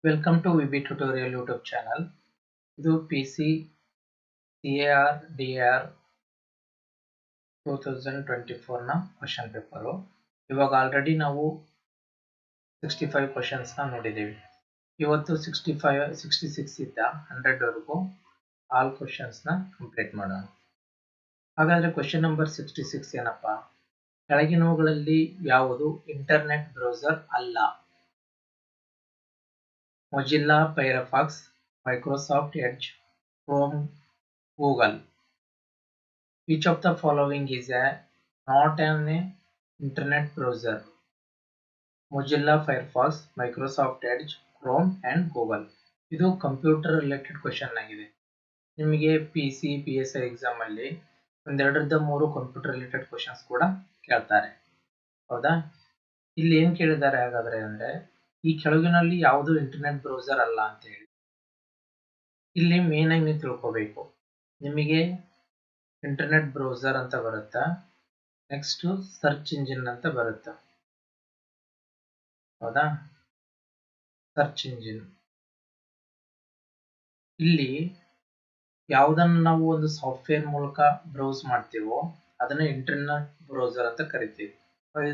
Welcome to VB tutorial YouTube channel. ಇದು PC CAR DAR 2024 ನ question paper. ಇವಾಗ already ನಾವು 65 ಕ್ವಶನ್ಸ್ ನ ನೋಡಿದ್ದೀವಿ. ಇವತ್ತು 66 ಇದ್ದ 100 ವರೆಗೂ ಆಲ್ ಕ್ವಶನ್ಸ್ ನ ಕಂಪ್ಲೀಟ್ ಮಾಡೋಣ. ಹಾಗಾದ್ರೆ ಕ್ವಶನ್ ನಂಬರ್ 66 ಏನಪ್ಪಾ? ಕೆಳಗಿನವುಗಳಲ್ಲಿ ಯಾವುದು ಇಂಟರ್ನೆಟ್ ಬ್ರೌಸರ್ ಅಲ್ಲ? Mozilla Firefox, Microsoft Edge, Chrome, Google. Which of the following is not an internet browser? Mozilla Firefox, Microsoft Edge, Chrome and Google. ಇದು ಕಂಪ್ಯೂಟರ್ ರಿಲೇಟೆಡ್ ಕ್ವಶನ್ ಆಗಿದೆ. ನಿಮಗೆ PC PSI ಎಕ್ಸಾಮ್ ಅಲ್ಲಿ ಒಂದೆರಡರಿಂದ ಮೂರು computer related questions ಕೂಡ ಕೇಳ್ತಾರೆ. ಹೌದಾ? ಇಲ್ಲಿ ಏನ್ ಕೇಳಿದ್ದಾರೆ ಹಾಗಾದ್ರೆ ಅಂದ್ರೆ ಈ ಕೆಳಗಿನಲ್ಲಿ ಯಾವುದು ಇಂಟರ್ನೆಟ್ ಬ್ರೌಸರ್ ಅಲ್ಲ ಅಂತ ಹೇಳಿ. ಇಲ್ಲಿ ಮೇನ್ ಆಗಿ ನೀವು ತಿಳ್ಕೋಬೇಕು, ನಿಮಗೆ ಇಂಟರ್ನೆಟ್ ಬ್ರೌಸರ್ ಅಂತ ಬರುತ್ತಾ, ನೆಕ್ಸ್ಟ್ ಸರ್ಚ್ ಇಂಜಿನ್ ಅಂತ ಬರುತ್ತಾ. ಹೌದಾ? ಸರ್ಚ್ ಇಂಜಿನ್ ಇಲ್ಲಿ ಯಾವುದನ್ನು ನಾವು ಒಂದು ಸಾಫ್ಟ್ವೇರ್ ಮೂಲಕ ಬ್ರೌಸ್ ಮಾಡ್ತೀವೋ ಅದನ್ನ ಇಂಟರ್ನೆಟ್ ಬ್ರೌಸರ್ ಅಂತ ಕರಿತೀವಿ.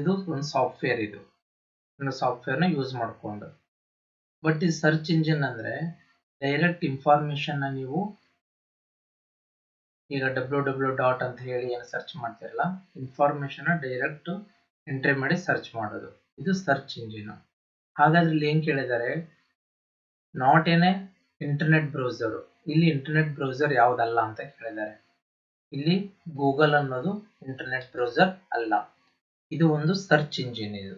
ಇದು ಒಂದು ಸಾಫ್ಟ್ವೇರ್, ಇದು ಒಂದು ಸಾಫ್ಟ್ವೇರ್ ನ ಯೂಸ್ ಮಾಡಿಕೊಂಡು. ಬಟ್ ಈ ಸರ್ಚ್ ಇಂಜಿನ್ ಅಂದ್ರೆ ಡೈರೆಕ್ಟ್ ಇನ್ಫಾರ್ಮೇಶನ್ ನೀವು ಈಗ www. ಅಂತ ಹೇಳಿ ಏನು ಸರ್ಚ್ ಮಾಡ್ತಿರಲ್ಲ, ಇನ್ಫಾರ್ಮೇಶನ್ ಡೈರೆಕ್ಟ್ ಎಂಟ್ರಿ ಮಾಡಿ ಸರ್ಚ್ ಮಾಡೋದು, ಇದು ಸರ್ಚ್ ಇಂಜಿನ್. ಹಾಗಾದ್ರೆ ಇಲ್ಲಿ ಏನ್ ಕೇಳಿದ್ದಾರೆ, ನಾಟ್ ಏನೇ ಇಂಟರ್ನೆಟ್ ಬ್ರೌಸರ್. ಇಲ್ಲಿ ಇಂಟರ್ನೆಟ್ ಬ್ರೌಸರ್ ಯಾವ್ದಲ್ಲ ಅಂತ ಕೇಳಿದ್ದಾರೆ. ಇಲ್ಲಿ ಗೂಗಲ್ ಅನ್ನೋದು ಇಂಟರ್ನೆಟ್ ಬ್ರೌಸರ್ ಅಲ್ಲ, ಇದು ಒಂದು ಸರ್ಚ್ ಇಂಜಿನ್. ಇದು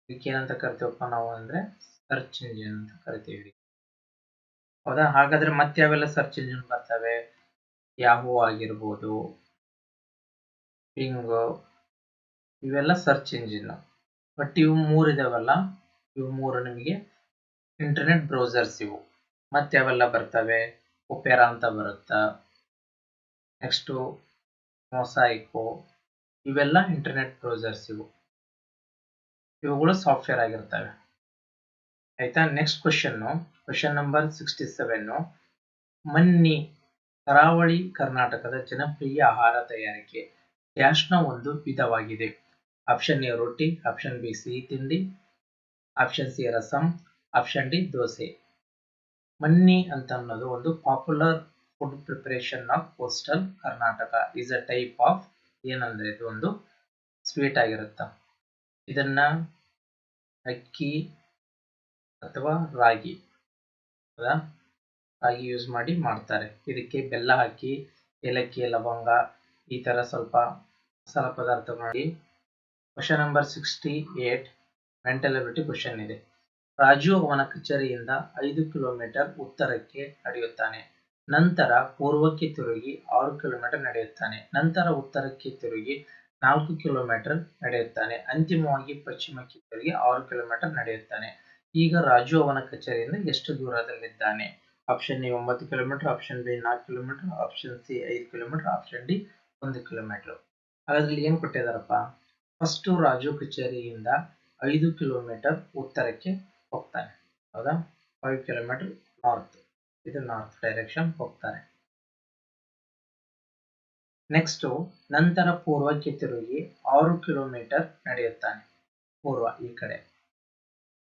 ಇದಕ್ಕೆ ಏನಂತ ಕರಿತೀವಪ್ಪ ನಾವು ಅಂದ್ರೆ ಸರ್ಚ್ ಇಂಜಿನ್ ಅಂತ ಕರಿತೀವಿ. ಹೌದಾ? ಹಾಗಾದ್ರೆ ಮತ್ತೆ ಯಾವೆಲ್ಲ ಸರ್ಚ್ ಇಂಜಿನ್ ಬರ್ತವೆ? ಯಾಹೂ ಆಗಿರ್ಬೋದು, ಪಿಂಗ್, ಇವೆಲ್ಲ ಸರ್ಚ್ ಇಂಜಿನ್. ಬಟ್ ಇವು ಮೂರು ಇದಾವಲ್ಲ, ಇವು ಮೂರು ನಿಮಗೆ ಇಂಟರ್ನೆಟ್ ಬ್ರೌಸರ್ಸ್. ಇವು ಮತ್ತೆ ಯಾವೆಲ್ಲ ಬರ್ತವೆ? ಒಪೆರಾ ಅಂತ ಬರುತ್ತಾ, ನೆಕ್ಸ್ಟ್ ಮೊಸಾಯಿಕೋ, ಇವೆಲ್ಲ ಇಂಟರ್ನೆಟ್ ಬ್ರೌಸರ್ಸ್. ಇವುಗಳು ಸಾಫ್ಟ್ವೇರ್ ಆಗಿರ್ತವೆ. ಆಯ್ತಾ? Next question number 67. ಮನ್ನಿ ಕರಾವಳಿ ಕರ್ನಾಟಕದ ಜನಪ್ರಿಯ ಆಹಾರ ತಯಾರಿಕೆ ಡ್ಯಾಶ್ನ ಒಂದು ವಿಧವಾಗಿದೆ. ಆಪ್ಷನ್ ಎ ರೊಟ್ಟಿ, ಆಪ್ಷನ್ ಬಿ ಸಿಹಿ ತಿಂಡಿ, option C rasam, option D dosa. ಮನ್ನಿ ಅಂತ ಅನ್ನೋದು ಒಂದು popular food preparation of coastal Karnataka. Is a type of, ಏನಂದ್ರೆ ಇದು ಒಂದು ಸ್ವೀಟ್ ಆಗಿರುತ್ತ. ಇದನ್ನ ಅಕ್ಕಿ ಅಥವಾ ರಾಗಿ, ರಾಗಿ ಯೂಸ್ ಮಾಡಿ ಮಾಡ್ತಾರೆ. ಇದಕ್ಕೆ ಬೆಲ್ಲ ಹಾಕಿ, ಏಲಕ್ಕಿ, ಲವಂಗ, ಈ ತರ ಸ್ವಲ್ಪ ಮಸಾಲ ಪದಾರ್ಥ ಮಾಡಿ. Question number 68 mental ability question ಇದೆ. ರಾಜು ಅವನ ಕಚೇರಿಯಿಂದ 5 ಕಿಲೋಮೀಟರ್ ಉತ್ತರಕ್ಕೆ ನಡೆಯುತ್ತಾನೆ. ನಂತರ ಪೂರ್ವಕ್ಕೆ ತಿರುಗಿ 6 ಕಿಲೋಮೀಟರ್ ನಡೆಯುತ್ತಾನೆ. ನಂತರ ಉತ್ತರಕ್ಕೆ ತಿರುಗಿ 4 ಕಿಲೋಮೀಟರ್ ನಡೆಯುತ್ತಾನೆ. ಅಂತಿಮವಾಗಿ ಪಶ್ಚಿಮಕ್ಕೆ ತಿರುಗಿ 6 ಕಿಲೋಮೀಟರ್ ನಡೆಯುತ್ತಾನೆ. ಈಗ ರಾಜು ಅವನ ಕಚೇರಿಯಿಂದ ಎಷ್ಟು ದೂರದಲ್ಲಿದ್ದಾನೆ? Option A 9 kilometre, option B 4 kilometre, option C 5 kilometre, option D 1 kilometre. ಹಾಗಾದ್ರೆ ಏನ್ ಕೊಟ್ಟಿದಾರಪ್ಪ? ಫಸ್ಟ್ ರಾಜು ಕಚೇರಿಯಿಂದ 5 ಕಿಲೋಮೀಟರ್ ಉತ್ತರಕ್ಕೆ ಹೋಗ್ತಾನೆ. ಹೌದಾ? 5 ಕಿಲೋಮೀಟರ್ ನಾರ್ತ್, ಇದು ನಾರ್ತ್ ಡೈರೆಕ್ಷನ್ ಹೋಗ್ತಾನೆ. ನೆಕ್ಸ್ಟ್ ನಂತರ ಪೂರ್ವಕ್ಕೆ ತಿರುಗಿ 6 ಕಿಲೋಮೀಟರ್ ನಡೆಯುತ್ತಾನೆ. ಪೂರ್ವ ಈ ಕಡೆ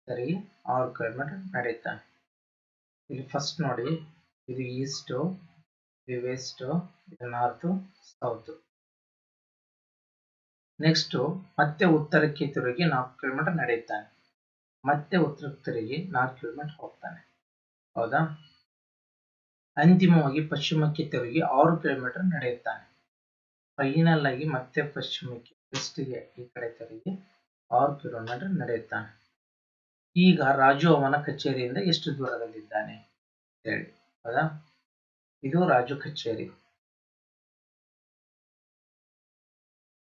ಸರಿ 6 ಕಿಲೋಮೀಟರ್ ನಡೆಯುತ್ತಾನೆ. ಇಲ್ಲಿ ಫಸ್ಟ್ ನೋಡಿ, ಇದು ಈಸ್ಟ್, ಇದು ವೆಸ್ಟ್, ಇದು ನಾರ್ತ್, ಸೌತ್. ನೆಕ್ಸ್ಟ್ ಮತ್ತೆ ಉತ್ತರಕ್ಕೆ ತಿರುಗಿ 4 ಕಿಲೋಮೀಟರ್ ನಡೆಯುತ್ತಾನೆ. ಮತ್ತೆ ಉತ್ತರಕ್ಕೆ ತಿರುಗಿ 4 ಕಿಲೋಮೀಟರ್ ಹೋಗ್ತಾನೆ. ಹೌದಾ? ಅಂತಿಮವಾಗಿ ಪಶ್ಚಿಮಕ್ಕೆ ತಿರುಗಿ 6 ಕಿಲೋಮೀಟರ್ ನಡೆಯುತ್ತಾನೆ. ಫೈನಲ್ ಆಗಿ ಮತ್ತೆ ಪಶ್ಚಿಮಕ್ಕೆ ವೆಸ್ಟ್ಗೆ ಈ ಕಡೆ ತಿರುಗಿ 6 ಕಿಲೋಮೀಟರ್ ನಡೆಯುತ್ತಾನೆ. ಈಗ ರಾಜು ಅವನ ಕಚೇರಿಯಿಂದ ಎಷ್ಟು ದೂರದಲ್ಲಿದ್ದಾನೆ ಹೇಳಿ. ಹೌದಾ? ಇದು ರಾಜು ಕಚೇರಿ.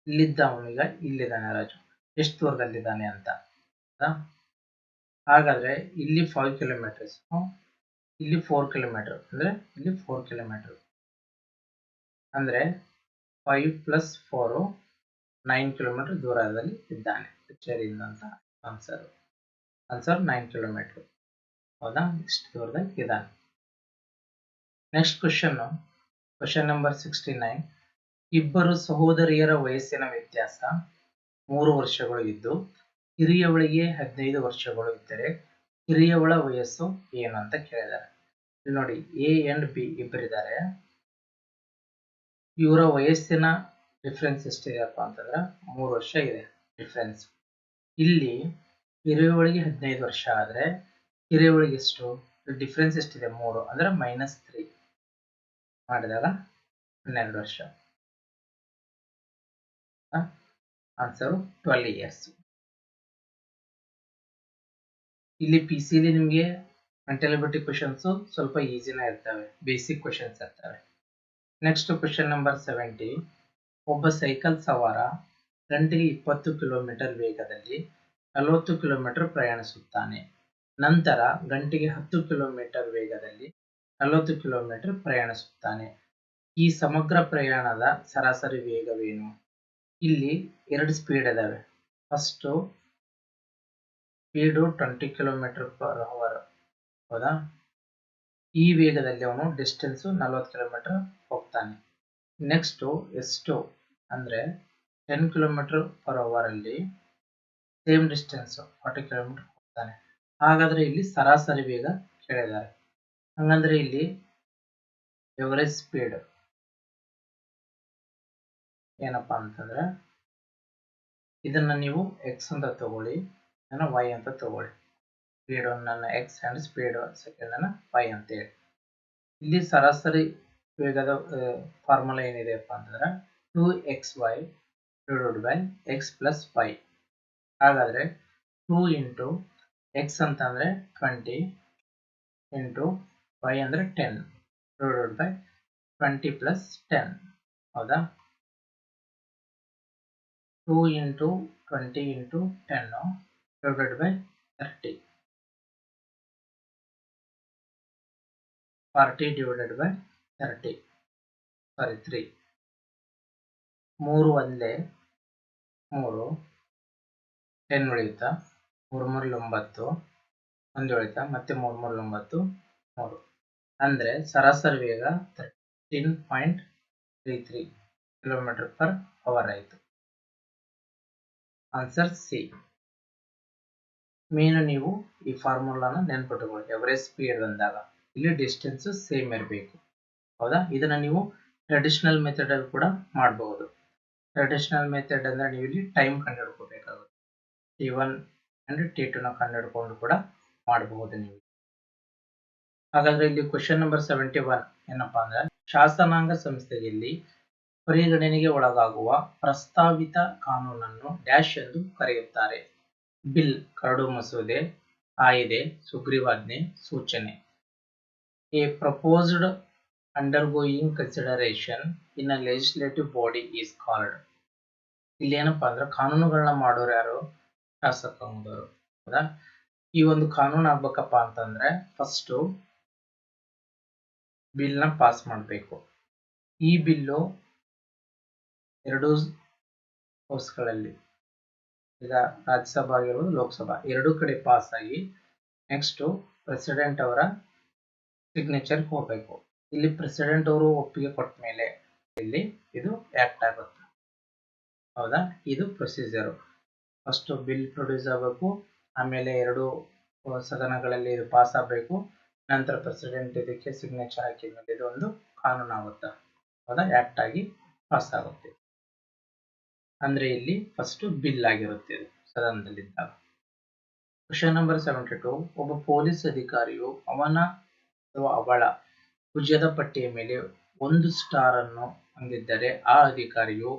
ಇಲ್ಲಿದ್ದ ಅವನೀಗ ಇಲ್ಲಿದ್ದಾನೆ ರಾಜು. ಎಷ್ಟು ದೂರದಲ್ಲಿದ್ದಾನೆ ಅಂತ. ಹಾಗಾದ್ರೆ ಇಲ್ಲಿ 5 ಕಿಲೋಮೀಟರ್ಸ್, ಇಲ್ಲಿ 4 ಕಿಲೋಮೀಟರ್, ಅಂದ್ರೆ ಇಲ್ಲಿ 4 ಕಿಲೋಮೀಟರ್ ಅಂದ್ರೆ 5 + 4 9 ಕಿಲೋಮೀಟರ್ ದೂರದಲ್ಲಿ ಇದ್ದಾನೆ ಕಚೇರಿಯಿಂದ ಅಂತ ಆನ್ಸರ್ 9 ಕಿಲೋಮೀಟರ್. ಹೌದಾ, ಇಷ್ಟು ದೂರದಾಗ ಇದಾನೆ. Next question number 69. ಇಬ್ಬರು ಸಹೋದರಿಯರ ವಯಸ್ಸಿನ ವ್ಯತ್ಯಾಸ 3 ವರ್ಷಗಳು ಇದ್ದು ಹಿರಿಯವಳಿಗೆ 15 ವರ್ಷಗಳು ಇದ್ದರೆ ಹಿರಿಯವಳ ವಯಸ್ಸು ಏನು ಅಂತ ಕೇಳಿದ್ದಾರೆ. ಇಲ್ಲಿ ನೋಡಿ, ಎ ಅಂಡ್ ಬಿ ಇಬ್ಬರಿದ್ದಾರೆ. ಇವರ ವಯಸ್ಸಿನ ಡಿಫ್ರೆನ್ಸ್ ಎಷ್ಟಿದೆಯಪ್ಪ ಅಂತಂದ್ರೆ 3 ವರ್ಷ ಇದೆ ಡಿಫ್ರೆನ್ಸ್. ಇಲ್ಲಿ ಹಿರಿಯವಳಿಗೆ 15 ವರ್ಷ ಆದ್ರೆ ಹಿರಿಯವಳಿಗೆ ಎಷ್ಟು ಡಿಫ್ರೆನ್ಸ್ ಎಷ್ಟಿದೆ 3 ಅಂದ್ರೆ -3 ಮಾಡಿದಾಗ 12 ವರ್ಷ. Answer 12 years. ಇಲ್ಲಿ PCಲಿ ನಿಮಗೆ ಮೆಂಟಲ್ ಎಬಿಲಿಟಿ ಕ್ವಶನ್ಸ್ ಸ್ವಲ್ಪ ಈಸಿನೇ ಇರ್ತವೆ, ಬೇಸಿಕ್ ಕ್ವಶನ್ಸ್ ಇರ್ತವೆ. Next question number 70. ಒಬ್ಬ ಸೈಕಲ್ ಸವಾರ ಗಂಟೆಗೆ 20 ಕಿಲೋಮೀಟರ್ ವೇಗದಲ್ಲಿ 40 ಕಿಲೋಮೀಟರ್ ಪ್ರಯಾಣಿಸುತ್ತಾನೆ. ನಂತರ ಗಂಟೆಗೆ 10 ಕಿಲೋಮೀಟರ್ ವೇಗದಲ್ಲಿ 40 ಕಿಲೋಮೀಟರ್ ಪ್ರಯಾಣಿಸುತ್ತಾನೆ. ಈ ಸಮಗ್ರ ಪ್ರಯಾಣದ ಸರಾಸರಿ ವೇಗವೇನು? ಇಲ್ಲಿ 2 ಸ್ಪೀಡ್ ಇದಾವೆ. First speed 20 kilometre per hour. ಹೌದಾ, ಈ ವೇಗದಲ್ಲಿ ಅವನು ಡಿಸ್ಟೆನ್ಸ್ 40 ಕಿಲೋಮೀಟರ್ ಹೋಗ್ತಾನೆ. ನೆಕ್ಸ್ಟ್ ಎಷ್ಟು ಅಂದ್ರೆ 10 ಕಿಲೋಮೀಟರ್ ಪರ್ ಅವರ್ ಅಲ್ಲಿ ಸೇಮ್ ಡಿಸ್ಟೆನ್ಸ್ 40 ಕಿಲೋಮೀಟರ್ ಹೋಗ್ತಾನೆ. ಹಾಗಾದ್ರೆ ಇಲ್ಲಿ ಸರಾಸರಿ ವೇಗ ಕೇಳಿದ್ದಾರೆ. ಹಂಗಂದ್ರೆ ಇಲ್ಲಿ ಎವರೇಜ್ ಸ್ಪೀಡ್ ಏನಪ್ಪಾ ಅಂತಂದ್ರೆ ಇದನ್ನ ನೀವು ಎಕ್ಸ್ ಅಂತ ತಗೊಳ್ಳಿ, ವೈ ಅಂತ ತಗೊಳ್ಳಿ. Speed one X and speed second ಅನ್ನ ವೈ ಅಂತ ಹೇಳಿ. ಇಲ್ಲಿ ಸರಾಸರಿ ವೇಗದ ಫಾರ್ಮುಲಾ ಏನಿದೆಯಪ್ಪ ಅಂತಂದ್ರೆ 2xy / x + y. ಹಾಗಾದ್ರೆ 2 ಇಂಟು ಎಕ್ಸ್ ಅಂತಂದ್ರೆ 20 ಇಂಟು ವೈ ಅಂದ್ರೆ 10 / 20 + 10. ಹೌದಾ, 2 ಇಂಟು 20 ಇಂಟು 10 / 30. 40 / 30. ಸಾರಿ 3. 3 ಒಂದೇ 3, 10 ಉಳಿಯುತ್ತಾ, 3 3 9, 1 ಉಳಿತಾ, ಮತ್ತೆ 3 3 9 3. ಅಂದ್ರೆ ಸರಾಸರಿ ವೇಗ 13.33 ಕಿಲೋಮೀಟರ್ ಪರ್ ಅವರ್ ಆಯಿತು. Answer C. ಮೇನ್ ನೀವು ಈ ಫಾರ್ಮುಲಾನ ನೆನ್ಪಿಟ್ಟುಕೊಳ್ಳಿ. ಎವರೇಜ್ ಸ್ಪೀಡ್ ಬಂದಾಗ ಇಲ್ಲಿ ಡಿಸ್ಟೆನ್ಸ್ ಸೇಮ್ ಇರಬೇಕು. ಹೌದಾ, ಇದನ್ನ ನೀವು ಟ್ರೆಡಿಷನಲ್ ಮೆಥಡ್ ಅಲ್ಲಿ ಕೂಡ ಮಾಡಬಹುದು. ಟ್ರೆಡಿಷನಲ್ ಮೆಥಡ್ ಅಂದ್ರೆ ನೀವು ಇಲ್ಲಿ ಟೈಮ್ ಕಂಡುಹಿಡ್ಕೋಬೇಕಾಗುತ್ತೆ. T1 ಅಂಡ್ T2 ನ ಕಂಡುಹಿಡ್ಕೊಂಡು ಕೂಡ ಮಾಡಬಹುದು ನೀವು. ಹಾಗಾದ್ರೆ ಇಲ್ಲಿ ಕ್ವಶನ್ ನಂಬರ್ 71 ಏನಪ್ಪಾ ಅಂದ್ರೆ ಶಾಸನಾಂಗ ಸಂಸ್ಥೆಯಲ್ಲಿ ಪರಿಗಣನೆಗೆ ಒಳಗಾಗುವ ಪ್ರಸ್ತಾವಿತ ಕಾನೂನನ್ನು ಡ್ಯಾಶ್ ಎಂದು ಕರೆಯುತ್ತಾರೆ. ಬಿಲ್ ಕರಡು ಮಸೂದೆ, ಕಾಯಿದೆ, ಸುಗ್ರೀವಾಜ್ಞೆ, ಸೂಚನೆ. A proposed undergoing consideration in a legislative body is called. ಇಲ್ಲಿ ಏನಪ್ಪಾ ಅಂದ್ರೆ ಕಾನೂನುಗಳನ್ನ ಮಾಡೋರು ಯಾರು? ಶಾಸಕಾಂಗದವರು. ಹೌದಾ, ಈ ಒಂದು ಕಾನೂನು ಆಗ್ಬೇಕಪ್ಪ ಅಂತಂದ್ರೆ ಫಸ್ಟ್ ಬಿಲ್ ನ ಪಾಸ್ ಮಾಡಬೇಕು. ಈ ಬಿಲ್ಲು 2 ಹೌಸ್ಗಳಲ್ಲಿ, ಈಗ ರಾಜ್ಯಸಭಾ ಆಗಿರ್ಬೋದು ಲೋಕಸಭಾ, 2 ಕಡೆ ಪಾಸ್ ಆಗಿ ನೆಕ್ಸ್ಟ್ ಪ್ರೆಸಿಡೆಂಟ್ ಅವರ ಸಿಗ್ನೇಚರ್ ಹೋಗ್ಬೇಕು. ಇಲ್ಲಿ ಪ್ರೆಸಿಡೆಂಟ್ ಅವರು ಒಪ್ಪಿಗೆ ಕೊಟ್ಟ ಮೇಲೆ ಇಲ್ಲಿ ಇದು ಆಕ್ಟ್ ಆಗುತ್ತೆ. ಹೌದಾ, ಇದು ಪ್ರೊಸೀಜರ್. ಫಸ್ಟ್ ಬಿಲ್ ಪ್ರೊಡ್ಯೂಸ್ ಆಗಬೇಕು, ಆಮೇಲೆ 2 ಸದನಗಳಲ್ಲಿ ಇದು ಪಾಸ್ ಆಗಬೇಕು, ನಂತರ ಪ್ರೆಸಿಡೆಂಟ್ ಇದಕ್ಕೆ ಸಿಗ್ನೇಚರ್ ಹಾಕಿದ ಮೇಲೆ ಇದು ಒಂದು ಕಾನೂನು ಆಗುತ್ತೆ. ಹೌದಾ, ಆಕ್ಟ್ ಆಗಿ ಪಾಸ್ ಆಗುತ್ತೆ. ಅಂದ್ರೆ ಇಲ್ಲಿ ಫಸ್ಟ್ ಬಿಲ್ ಆಗಿರುತ್ತೆ ಇದು ಸದನದಲ್ಲಿದ್ದಾಗ. Question number 72. ಒಬ್ಬ ಪೊಲೀಸ್ ಅಧಿಕಾರಿಯು ಅವನ ಅಥವಾ ಅವಳ ಭುಜದ ಪಟ್ಟಿಯ ಮೇಲೆ 1 ಸ್ಟಾರ್ ಅನ್ನು ಹೊಂದಿದ್ದರೆ ಆ ಅಧಿಕಾರಿಯು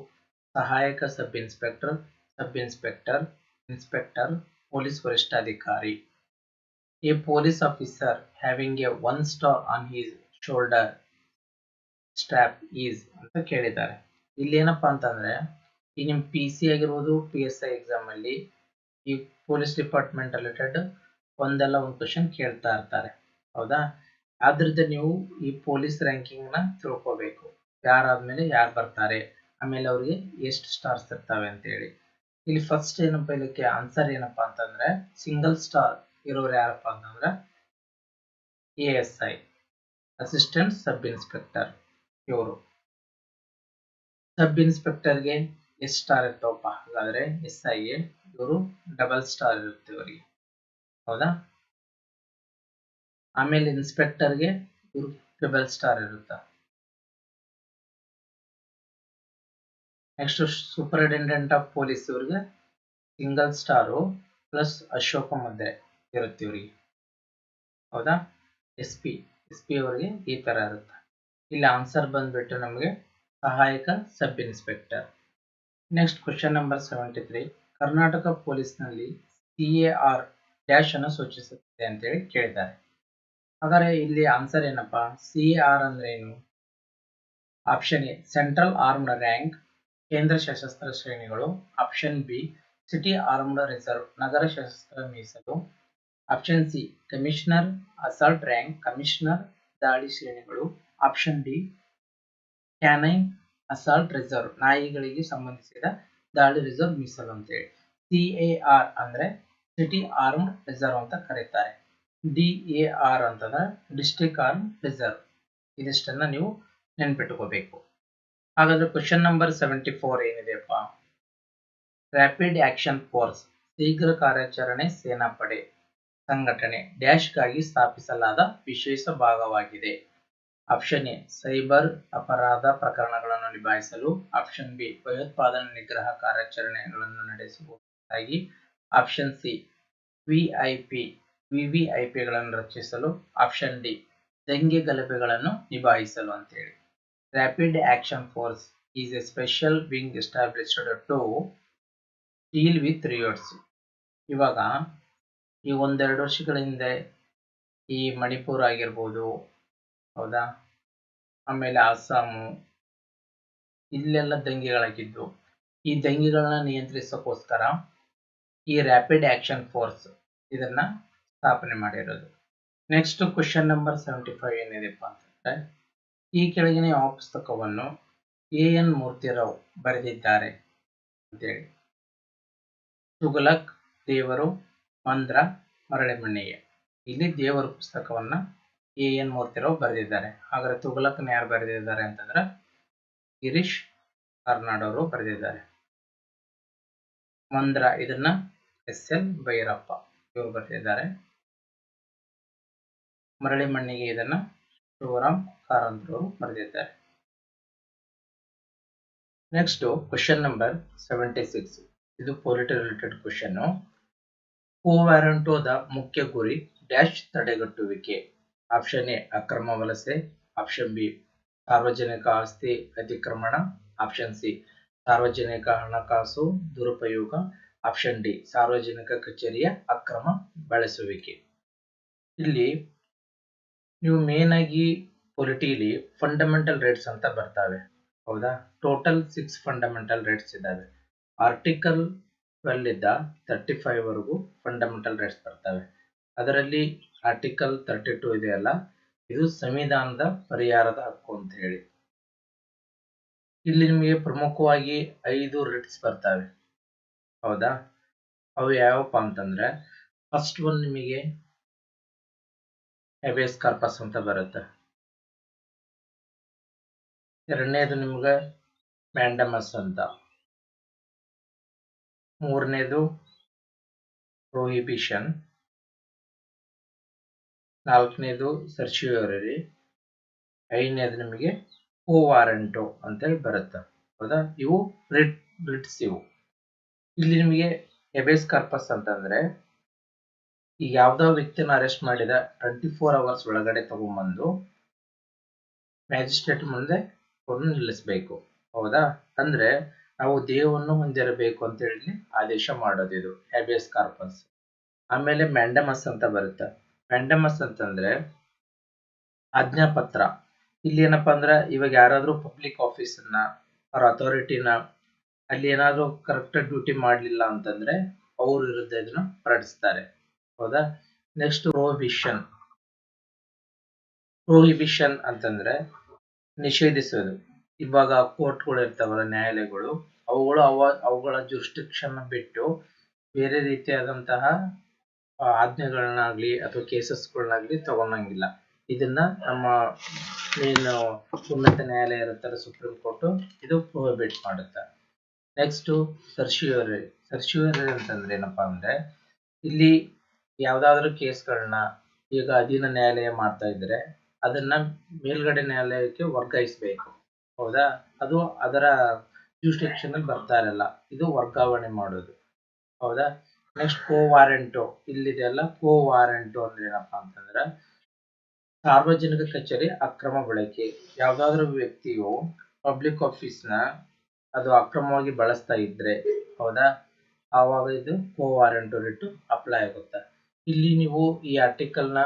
ಸಹಾಯಕ sub inspector, sub inspector, inspector, police ವರಿಷ್ಠಾಧಿಕಾರಿ. A police officer having a 1 star on his shoulder strap is ಅಂತ ಕೇಳಿದ್ದಾರೆ. ಇಲ್ಲಿ ಏನಪ್ಪಾ ಅಂತಂದ್ರೆ ಈ ನಿಮ್ PC ಆಗಿರ್ಬೋದು PSI ಎಕ್ಸಾಮ್ ಅಲ್ಲಿ ಈ ಪೊಲೀಸ್ ಡಿಪಾರ್ಟ್ಮೆಂಟ್ ರಿಲೇಟೆಡ್ ಒಂದಲ್ಲ ಒಂದು ಕ್ವಶನ್ ಕೇಳ್ತಾ ಇರ್ತಾರೆ. ಹೌದಾ, ಆದ್ರಿಂದ ನೀವು ಈ ಪೊಲೀಸ್ ರ್ಯಾಂಕಿಂಗ್ ನ ತಿಳ್ಕೋಬೇಕು. ಯಾರಾದ್ಮೇಲೆ ಯಾರು ಬರ್ತಾರೆ, ಆಮೇಲೆ ಅವ್ರಿಗೆ ಎಷ್ಟು ಸ್ಟಾರ್ಸ್ ಇರ್ತವೆ ಅಂತ ಹೇಳಿ. ಇಲ್ಲಿ ಫಸ್ಟ್ ಏನಪ್ಪಾ, ಇದಕ್ಕೆ ಆನ್ಸರ್ ಏನಪ್ಪಾ ಅಂತಂದ್ರೆ ಸಿಂಗಲ್ ಸ್ಟಾರ್ ಇರೋರು ಯಾರಪ್ಪ ಅಂತಂದ್ರೆ ASI ಅಸಿಸ್ಟೆಂಟ್ ಸಬ್ ಇನ್ಸ್ಪೆಕ್ಟರ್. ಇವರು ಸಬ್ ಇನ್ಸ್ಪೆಕ್ಟರ್ಗೆ ಎಷ್ಟು ಸ್ಟಾರ್ ಇರ್ತಾವಪ್ಪ ಹಾಗಾದ್ರೆ SIಗೆ ಇವರು ಡಬಲ್ ಸ್ಟಾರ್ ಇರುತ್ತೆ ಇವರಿಗೆ, ಹೌದಾ. ಆಮೇಲೆ ಇನ್ಸ್ಪೆಕ್ಟರ್ಗೆ ಇವರು ಟ್ರಿಬಲ್ ಸ್ಟಾರ್ ಇರುತ್ತೆ. ನೆಕ್ಸ್ಟ್ ಸೂಪರಿಂಟೆಂಡೆಂಟ್ ಆಫ್ ಪೊಲೀಸ್ ಇವ್ರಿಗೆ ಸಿಂಗಲ್ ಸ್ಟಾರು ಪ್ಲಸ್ ಅಶೋಕ ಮುದ್ರೆ ಇರುತ್ತೆ ಇವರಿಗೆ, ಹೌದಾ. ಎಸ್ ಪಿ ಅವರಿಗೆ ಈ ತರ ಇರುತ್ತೆ. ಇಲ್ಲಿ ಆನ್ಸರ್ ಬಂದ್ಬಿಟ್ಟು ನಮಗೆ ಸಹಾಯಕ sub inspector. Next question number 73. Karnataka ಪೊಲೀಸ್ನಲ್ಲಿ CAR ಡ್ಯಾಶ್ ಅನ್ನು ಸೂಚಿಸುತ್ತದೆ ಅಂತೇಳಿ ಕೇಳಿದ್ದಾರೆ. ಹಾಗಾದ್ರೆ ಇಲ್ಲಿ ಆನ್ಸರ್ ಏನಪ್ಪಾ, CAR ಅಂದ್ರೆ ಏನು? Option A central armed rank, ಕೇಂದ್ರ ಸಶಸ್ತ್ರ ಶ್ರೇಣಿಗಳು. Option B city armed reserve, ನಗರ ಸಶಸ್ತ್ರ ಮೀಸಲು. Option C commissioner assault rank, commissioner ದಾಳಿ ಶ್ರೇಣಿಗಳು. Option D canine assault reserve, ನಾಯಿಗಳಿಗೆ ಸಂಬಂಧಿಸಿದ ದಾಳಿ ರಿಸರ್ವ್ ಮೀಸಲು ಅಂತೇಳಿ. CAR ಅಂದ್ರೆ ಸಿಟಿ ಆರ್ಮ್ಡ್ ರಿಸರ್ವ್ ಅಂತ ಕರೀತಾರೆ. DAR ಅಂತಂದ್ರೆ ಡಿಸ್ಟ್ರಿಕ್ಟ್ ಆರ್ಮ್ ರಿಸರ್ವ್. ಇದಿಷ್ಟನ್ನ ನೀವು ನೆನ್ಪಿಟ್ಕೋಬೇಕು. ಹಾಗಾದ್ರೆ ಕ್ವಶನ್ ನಂಬರ್ 74 ಏನಿದೆಯಪ್ಪ, ರ್ಯಾಪಿಡ್ ಆಕ್ಷನ್ ಫೋರ್ಸ್ ಶೀಘ್ರ ಕಾರ್ಯಾಚರಣೆ ಸೇನಾಪಡೆ ಸಂಘಟನೆ ಡ್ಯಾಶ್ಗಾಗಿ ಸ್ಥಾಪಿಸಲಾದ ವಿಶೇಷ ಭಾಗವಾಗಿದೆ. ಆಪ್ಷನ್ ಎ ಸೈಬರ್ ಅಪರಾಧ ಪ್ರಕರಣಗಳನ್ನು ನಿಭಾಯಿಸಲು. ಆಪ್ಷನ್ ಬಿ ಭಯೋತ್ಪಾದನೆ ನಿಗ್ರಹ ಕಾರ್ಯಾಚರಣೆಗಳನ್ನು ನಡೆಸುವುದಾಗಿ. ಆಪ್ಷನ್ ಸಿ ವಿವಿಐಪಿಗಳನ್ನು ರಚಿಸಲು. ಆಪ್ಷನ್ ಡಿ ದಂಗೆ ಗಲಭೆಗಳನ್ನು ನಿಭಾಯಿಸಲು ಅಂತೇಳಿ. Rapid action force is a special wing established to deal with riots. ಇವಾಗ ಈ ಒಂದೆರಡು ವರ್ಷಗಳ ಹಿಂದೆ ಈ ಮಣಿಪುರ ಆಗಿರ್ಬೋದು, ಹೌದಾ, ಆಮೇಲೆ ಅಸ್ಸಾಮು, ಇಲ್ಲೆಲ್ಲ ದಂಗೆಗಳಾಗಿದ್ದು. ಈ ದಂಗೆಗಳನ್ನ ನಿಯಂತ್ರಿಸೋಕ್ಕೋಸ್ಕರ ಈ ರ್ಯಾಪಿಡ್ ಆಕ್ಷನ್ ಫೋರ್ಸ್ ಇದನ್ನ ಸ್ಥಾಪನೆ ಮಾಡಿರೋದು. ನೆಕ್ಸ್ಟ್ ಕ್ವಶನ್ ನಂಬರ್ 75 ಏನಿದೆಪ್ಪ ಅಂತಂದ್ರೆ, ಈ ಕೆಳಗಿನ ಯಾವ ಪುಸ್ತಕವನ್ನು AN ಮೂರ್ತಿರಾವ್ ಬರೆದಿದ್ದಾರೆ ಅಂತೇಳಿ. ತುಘಲಕ್, ದೇವರು, ಮಂದ್ರ, ಮರಳಿ ಮಣ್ಣಿಗೆ. ಇಲ್ಲಿ ದೇವರು ಪುಸ್ತಕವನ್ನ AN ಮೂರ್ತಿರಾವ್ ಬರೆದಿದ್ದಾರೆ. ಹಾಗಾದ್ರೆ ತುಘಲಕ್ನ ಯಾರು ಬರೆದಿದ್ದಾರೆ ಅಂತಂದ್ರೆ ಗಿರೀಶ್ ಕಾರ್ನಾಡ್ ಅವರು ಬರೆದಿದ್ದಾರೆ. ಮಂದ್ರ ಇದನ್ನ SL ಭೈರಪ್ಪ ಇವರು ಬರೆದಿದ್ದಾರೆ. ಮರಳಿ ಮಣ್ಣಿಗೆ ಇದನ್ನ ಶಿವರಾಮ್ ಕಾರಂತರು ಬರೆದಿದ್ದಾರೆ. Next question number 76. ಇದು ಪೊಲಿಟಿ ರಿಲೇಟೆಡ್ ಕ್ವಶನ್. ಕೋವಾರಂಟೋದ ಮುಖ್ಯ ಗುರಿ ಡ್ಯಾಶ್ ತಡೆಗಟ್ಟುವಿಕೆ. ಆಪ್ಷನ್ ಎ ಅಕ್ರಮ ವಲಸೆ. ಆಪ್ಷನ್ ಬಿ ಸಾರ್ವಜನಿಕ ಆಸ್ತಿ ಅತಿಕ್ರಮಣ. ಆಪ್ಷನ್ ಸಿ ಸಾರ್ವಜನಿಕ ಹಣಕಾಸು ದುರುಪಯೋಗ. ಆಪ್ಷನ್ ಡಿ ಸಾರ್ವಜನಿಕ ಕಚೇರಿಯ ಅಕ್ರಮ ಬಳಸುವಿಕೆ. ಇಲ್ಲಿ ನೀವು ಮೇನ್ ಆಗಿ ಪೊಲಿಟಿಲಿ ಫಂಡಮೆಂಟಲ್ ರೈಟ್ಸ್ ಅಂತ ಬರ್ತಾವೆ, ಹೌದಾ. ಟೋಟಲ್ 6 ಫಂಡಮೆಂಟಲ್ ರೈಟ್ಸ್ ಇದ್ದಾವೆ. ಆರ್ಟಿಕಲ್ 12 ಇಂದ 35 ವರೆಗೂ ಫಂಡಮೆಂಟಲ್ ರೈಟ್ಸ್ ಬರ್ತವೆ. ಅದರಲ್ಲಿ ಆರ್ಟಿಕಲ್ 32 ಇದೆಯಲ್ಲ, ಇದು ಸಂವಿಧಾನದ ಪರಿಹಾರದ ಹಕ್ಕು ಅಂತ ಹೇಳಿ. ಇಲ್ಲಿ ನಿಮಗೆ ಪ್ರಮುಖವಾಗಿ 5 ರೈಟ್ಸ್ ಬರ್ತವೆ, ಹೌದಾ. ಅವು ಯಾವಪ್ಪ ಅಂತಂದ್ರೆ, ಫಸ್ಟ್ ಒನ್ ನಿಮಗೆ ಹೇಬಿಯಸ್ ಕಾರ್ಪಸ್ ಅಂತ ಬರುತ್ತೆ. ಎರಡನೇದು ನಿಮ್ಗೆ ಮ್ಯಾಂಡಮಸ್ ಅಂತ. ಮೂರನೇದು ಪ್ರೊಹಿಬಿಷನ್. ನಾಲ್ಕನೇದು ಸರ್ಚಿಯೋರಿ. ಐದನೇದು ನಿಮಗೆ ಕೋವಾರಂಟೋ ಅಂತೇಳಿ ಬರುತ್ತೆ, ಹೌದಾ. ಇವು ರಿಟ್ಸ್ ಇವು. ಇಲ್ಲಿ ನಿಮಗೆ ಹೇಬಿಯಸ್ ಕಾರ್ಪಸ್ ಅಂತಂದ್ರೆ, ಈಗ ಯಾವ್ದೋ ವ್ಯಕ್ತಿನ ಅರೆಸ್ಟ್ ಮಾಡಿದ 24 hours ಒಳಗಡೆ ತಗೊಂಡ್ಬಂದು ಮ್ಯಾಜಿಸ್ಟ್ರೇಟ್ ಮುಂದೆ ಅವ್ರನ್ನ ನಿಲ್ಲಿಸಬೇಕು, ಹೌದಾ. ಅಂದ್ರೆ ನಾವು ದೇಹವನ್ನು ಹೊಂದಿರಬೇಕು ಅಂತ ಹೇಳಿ ಆದೇಶ ಮಾಡೋದು ಇದು ಹೇಬಿಯಸ್ ಕಾರ್ಪಸ್. ಆಮೇಲೆ ಮ್ಯಾಂಡಮಸ್ ಅಂತ ಬರುತ್ತೆ. ಮ್ಯಾಂಡಮಸ್ ಅಂತಂದ್ರೆ ಆಜ್ಞಾಪತ್ರ. ಇಲ್ಲಿ ಏನಪ್ಪಾ ಅಂದ್ರೆ, ಇವಾಗ ಯಾರಾದ್ರೂ ಪಬ್ಲಿಕ್ ಆಫೀಸನ್ನ ಅವ್ರ ಅಥಾರಿಟಿನ ಅಲ್ಲಿ ಏನಾದ್ರೂ ಕರೆಕ್ಟ್ ಡ್ಯೂಟಿ ಮಾಡಲಿಲ್ಲ ಅಂತಂದ್ರೆ ಅವ್ರ ವಿರುದ್ಧ ಇದನ್ನ ಹೊರಡಿಸ್ತಾರೆ, ಹೌದಾ. ನೆಕ್ಸ್ಟ್ ಪ್ರೊಹಿಬಿಷನ್ ಅಂತಂದ್ರೆ ನಿಷೇಧಿಸೋದು. ಇವಾಗ ಕೋರ್ಟ್ಗಳು ಇರ್ತಾವಲ್ಲ, ನ್ಯಾಯಾಲಯಗಳು, ಅವುಗಳ ಜುರಿಸ್ಡಿಕ್ಷನ್ ಬಿಟ್ಟು ಬೇರೆ ರೀತಿಯಾದಂತಹ ಆಜ್ಞೆಗಳನ್ನಾಗ್ಲಿ ಅಥವಾ ಕೇಸಸ್ಗಳನ್ನಾಗ್ಲಿ ತಗೊಳಂಗಿಲ್ಲ. ಇದನ್ನ ನಮ್ಮ ಏನು ಉನ್ನತ ನ್ಯಾಯಾಲಯ ಇರುತ್ತಲ್ಲ ಸುಪ್ರೀಂ ಕೋರ್ಟ್ ಇದು ಪ್ರೊಹಿಬಿಟ್ ಮಾಡುತ್ತೆ. ನೆಕ್ಸ್ಟ್ ಸರ್ಶ್ಯೂರಿ ಅಂತಂದ್ರೆ ಏನಪ್ಪಾ ಅಂದ್ರೆ ಇಲ್ಲಿ ಯಾವ್ದಾದ್ರು ಕೇಸ್ಗಳನ್ನ ಈಗ ಅಧೀನ ನ್ಯಾಯಾಲಯ ಮಾಡ್ತಾ ಇದ್ರೆ ಅದನ್ನ ಮೇಲ್ಗಡೆ ನ್ಯಾಯಾಲಯಕ್ಕೆ ವರ್ಗಾಯಿಸಬೇಕು. ಹೌದಾ, ಅದು ಅದರ ಜೂರಿಸ್ಡಿಕ್ಷನ್ ಅಲ್ಲಿ ಬರ್ತಾ ಇರಲ್ಲ, ಇದು ವರ್ಗಾವಣೆ ಮಾಡೋದು. ಹೌದಾ. ನೆಕ್ಸ್ಟ್ ಕೋ ವಾರೆಂಟು ಇಲ್ಲಿದೆಲ್ಲ. ಕೋ ವಾರೆಂಟು ಅಂದ್ರೆ ಏನಪ್ಪಾ ಅಂತಂದ್ರೆ ಸಾರ್ವಜನಿಕ ಕಚೇರಿ ಅಕ್ರಮ ಬಳಕೆ. ಯಾವ್ದಾದ್ರು ವ್ಯಕ್ತಿಯು ಪಬ್ಲಿಕ್ ಆಫೀಸ್ ನ ಅದು ಅಕ್ರಮವಾಗಿ ಬಳಸ್ತಾ ಇದ್ರೆ, ಹೌದಾ, ಆವಾಗ ಇದು ಕೋ ವಾರೆಂಟು ರಿಟ್ ಅಪ್ಲೈ ಆಗುತ್ತೆ. ಇಲ್ಲಿ ನೀವು ಈ ಆರ್ಟಿಕಲ್ ನ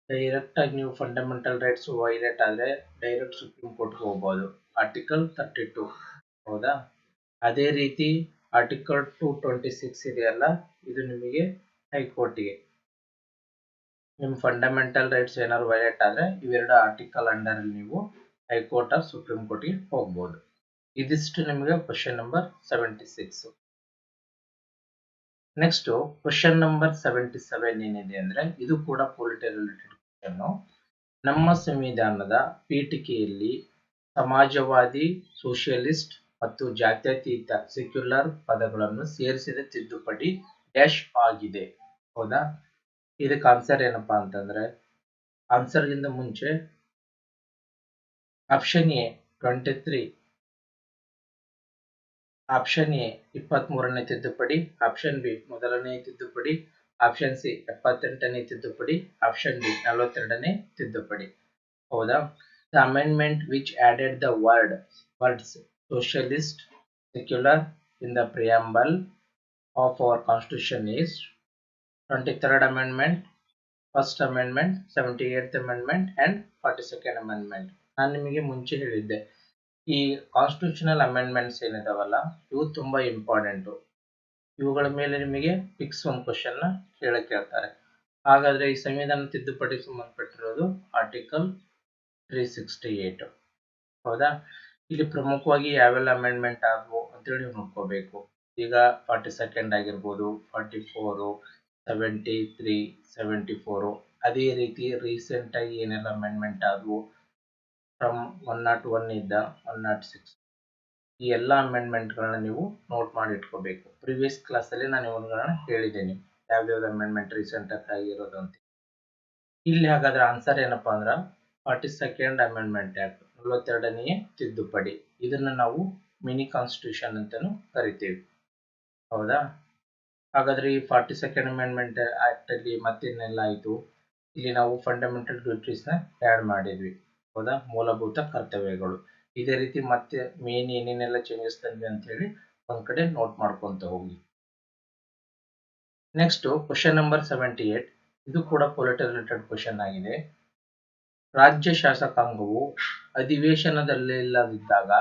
ಡೈರೆಕ್ಟ್ ಆಗಿ ನೀವು ಫಂಡಮೆಂಟಲ್ ರೈಟ್ಸ್ ವೈಲೇಟ್ ಆದ್ರೆ ಡೈರೆಕ್ಟ್ ಸುಪ್ರೀಂ ಕೋರ್ಟ್ ಹೋಗ್ಬೋದು, ಆರ್ಟಿಕಲ್ 32. ಹೌದಾ. ಅದೇ ರೀತಿ ಆರ್ಟಿಕಲ್ 226 ಇದೆಯಲ್ಲ, ಇದು ನಿಮಗೆ ಹೈಕೋರ್ಟಿಗೆ ನಿಮ್ ಫಂಡಮೆಂಟಲ್ ರೈಟ್ಸ್ ಏನಾದ್ರು ವೈಲೇಟ್ ಆದ್ರೆ ಇವೆರಡು ಆರ್ಟಿಕಲ್ ಅಂಡರ್ ಅಲ್ಲಿ ನೀವು ಹೈಕೋರ್ಟ್ ಆಫ್ ಸುಪ್ರೀಂ ಕೋರ್ಟ್ಗೆ ಹೋಗ್ಬೋದು. ಇದಿಷ್ಟು ನಿಮಗೆ question number 76. Next question number 77 ಏನಿದೆ ಅಂದ್ರೆ ಇದು ಕೂಡ ಪೊಲಿಟಿ ರಿಲೇಟೆಡ್ ಕ್ವಶನ್. ನಮ್ಮ ಸಂವಿಧಾನದ ಪೀಠಿಕೆಯಲ್ಲಿ ಸಮಾಜವಾದಿ, ಸೋಷಿಯಲಿಸ್ಟ್ ಮತ್ತು ಜಾತ್ಯತೀತ ಸೆಕ್ಯುಲರ್ ಪದಗಳನ್ನು ಸೇರಿಸಿದ ತಿದ್ದುಪಡಿ ಡ್ಯಾಶ್ ಆಗಿದೆ. ಹೌದಾ. ಇದಕ್ಕೆ ಆನ್ಸರ್ ಏನಪ್ಪಾ ಅಂತಂದ್ರೆ ಆನ್ಸರ್ ಗಿಂತ ಮುಂಚೆ ಆಪ್ಷನ್ ಎ 23, ಆಪ್ಷನ್ ಎ 23ನೇ ತಿದ್ದುಪಡಿ, ಆಪ್ಷನ್ ಬಿ 1ನೇ ತಿದ್ದುಪಡಿ, ಆಪ್ಷನ್ ಸಿ 78ನೇ ತಿದ್ದುಪಡಿ, ಆಪ್ಷನ್ ಡಿ 42ನೇ ತಿದ್ದುಪಡಿ. ಹೌದಾ. The amendment which added the words socialist, secular in the preamble of our constitution is 23rd amendment, first amendment, 78th amendment and 42nd amendment. ನಾನು ನಿಮಗೆ ಮುಂಚೆ ಹೇಳಿದ್ದೆ ಈ ಕಾನ್ಸ್ಟಿಟ್ಯೂಷನಲ್ ಅಮೆಂಡ್ಮೆಂಟ್ಸ್ ಏನಿದಾವಲ್ಲ ಇವು ತುಂಬಾ ಇಂಪಾರ್ಟೆಂಟ್. ಇವುಗಳ ಮೇಲೆ ನಿಮಗೆ ಫಿಕ್ಸ್ ಒಂದು ಕ್ವಶನ್ ನ ಕೇಳ್ತಾರೆ. ಹಾಗಾದ್ರೆ ಈ ಸಂವಿಧಾನ ತಿದ್ದುಪಡಿ ಸಂಬಂಧಪಟ್ಟಿರೋದು ಆರ್ಟಿಕಲ್ 368. ಹೌದಾ. ಇಲ್ಲಿ ಪ್ರಮುಖವಾಗಿ ಯಾವೆಲ್ಲ ಅಮೆಂಡ್ಮೆಂಟ್ ಆದವು ಅಂತೇಳಿ ನೋಡ್ಕೋಬೇಕು. ಈಗ 42nd ಆಗಿರ್ಬೋದು, 44, 73, 74. ಅದೇ ರೀತಿ ರೀಸೆಂಟ್ ಆಗಿ ಏನೆಲ್ಲ ಅಮೆಂಡ್ಮೆಂಟ್ ಆದವು ಫ್ರಮ್ 101 ಇದ್ದ 106, ಈ ಎಲ್ಲ ಅಮೆಂಡ್ಮೆಂಟ್ ಗಳನ್ನ ನೀವು ನೋಟ್ ಮಾಡಿ ಇಟ್ಕೋಬೇಕು. ಪ್ರಿವಿಯಸ್ ಕ್ಲಾಸ್ ಅಲ್ಲಿ ನಾನು ಇವುಗಳನ್ನ ಹೇಳಿದ್ದೇನೆ ಯಾವ್ಯಾವ್ದು ಅಮೆಂಡ್ಮೆಂಟ್ ರೀಸೆಂಟ್ ಆಗಿರೋದು ಅಂತ. ಇಲ್ಲಿ ಹಾಗಾದ್ರೆ ಆನ್ಸರ್ ಏನಪ್ಪಾ ಅಂದ್ರ 42nd ಅಮೆಂಡ್ಮೆಂಟ್ ಆಕ್ಟ್, 42ನೇ ತಿದ್ದುಪಡಿ. ಇದನ್ನ ನಾವು ಮಿನಿ ಕಾನ್ಸ್ಟಿಟ್ಯೂಷನ್ ಅಂತಾನು ಕರಿತೀವಿ. ಹೌದಾ. ಹಾಗಾದ್ರೆ ಈ 42nd ಅಮೆಂಡ್ಮೆಂಟ್ ಆಕ್ಟ್ ಅಲ್ಲಿ ಮತ್ತೇನೆಲ್ಲ ಆಯ್ತು, ಇಲ್ಲಿ ನಾವು ಫಂಡಮೆಂಟಲ್ ಡ್ಯೂಟೀಸ್ ನ ಆಡ್ ಮಾಡಿದ್ವಿ. ಹೌದಾ, ಮೂಲಭೂತ ಕರ್ತವ್ಯಗಳು. ಇದೇ ರೀತಿ ಮತ್ತೆ ಮೇನ್ ಏನೇನೆಲ್ಲ ಚೇಂಜಸ್ ತಂದ್ವಿ ಅಂತ ಹೇಳಿ ಒಂದ್ ಕಡೆ ನೋಟ್ ಮಾಡ್ಕೊಂತ ಹೋಗಿ. Next question number 78. ಇದು ಕೂಡ ಪೊಲಿಟಿ ರಿಲೇಟೆಡ್ ಕ್ವಶನ್ ಆಗಿದೆ. ರಾಜ್ಯ ಶಾಸಕಾಂಗವು ಅಧಿವೇಶನದಲ್ಲಿಲ್ಲದಿದ್ದಾಗ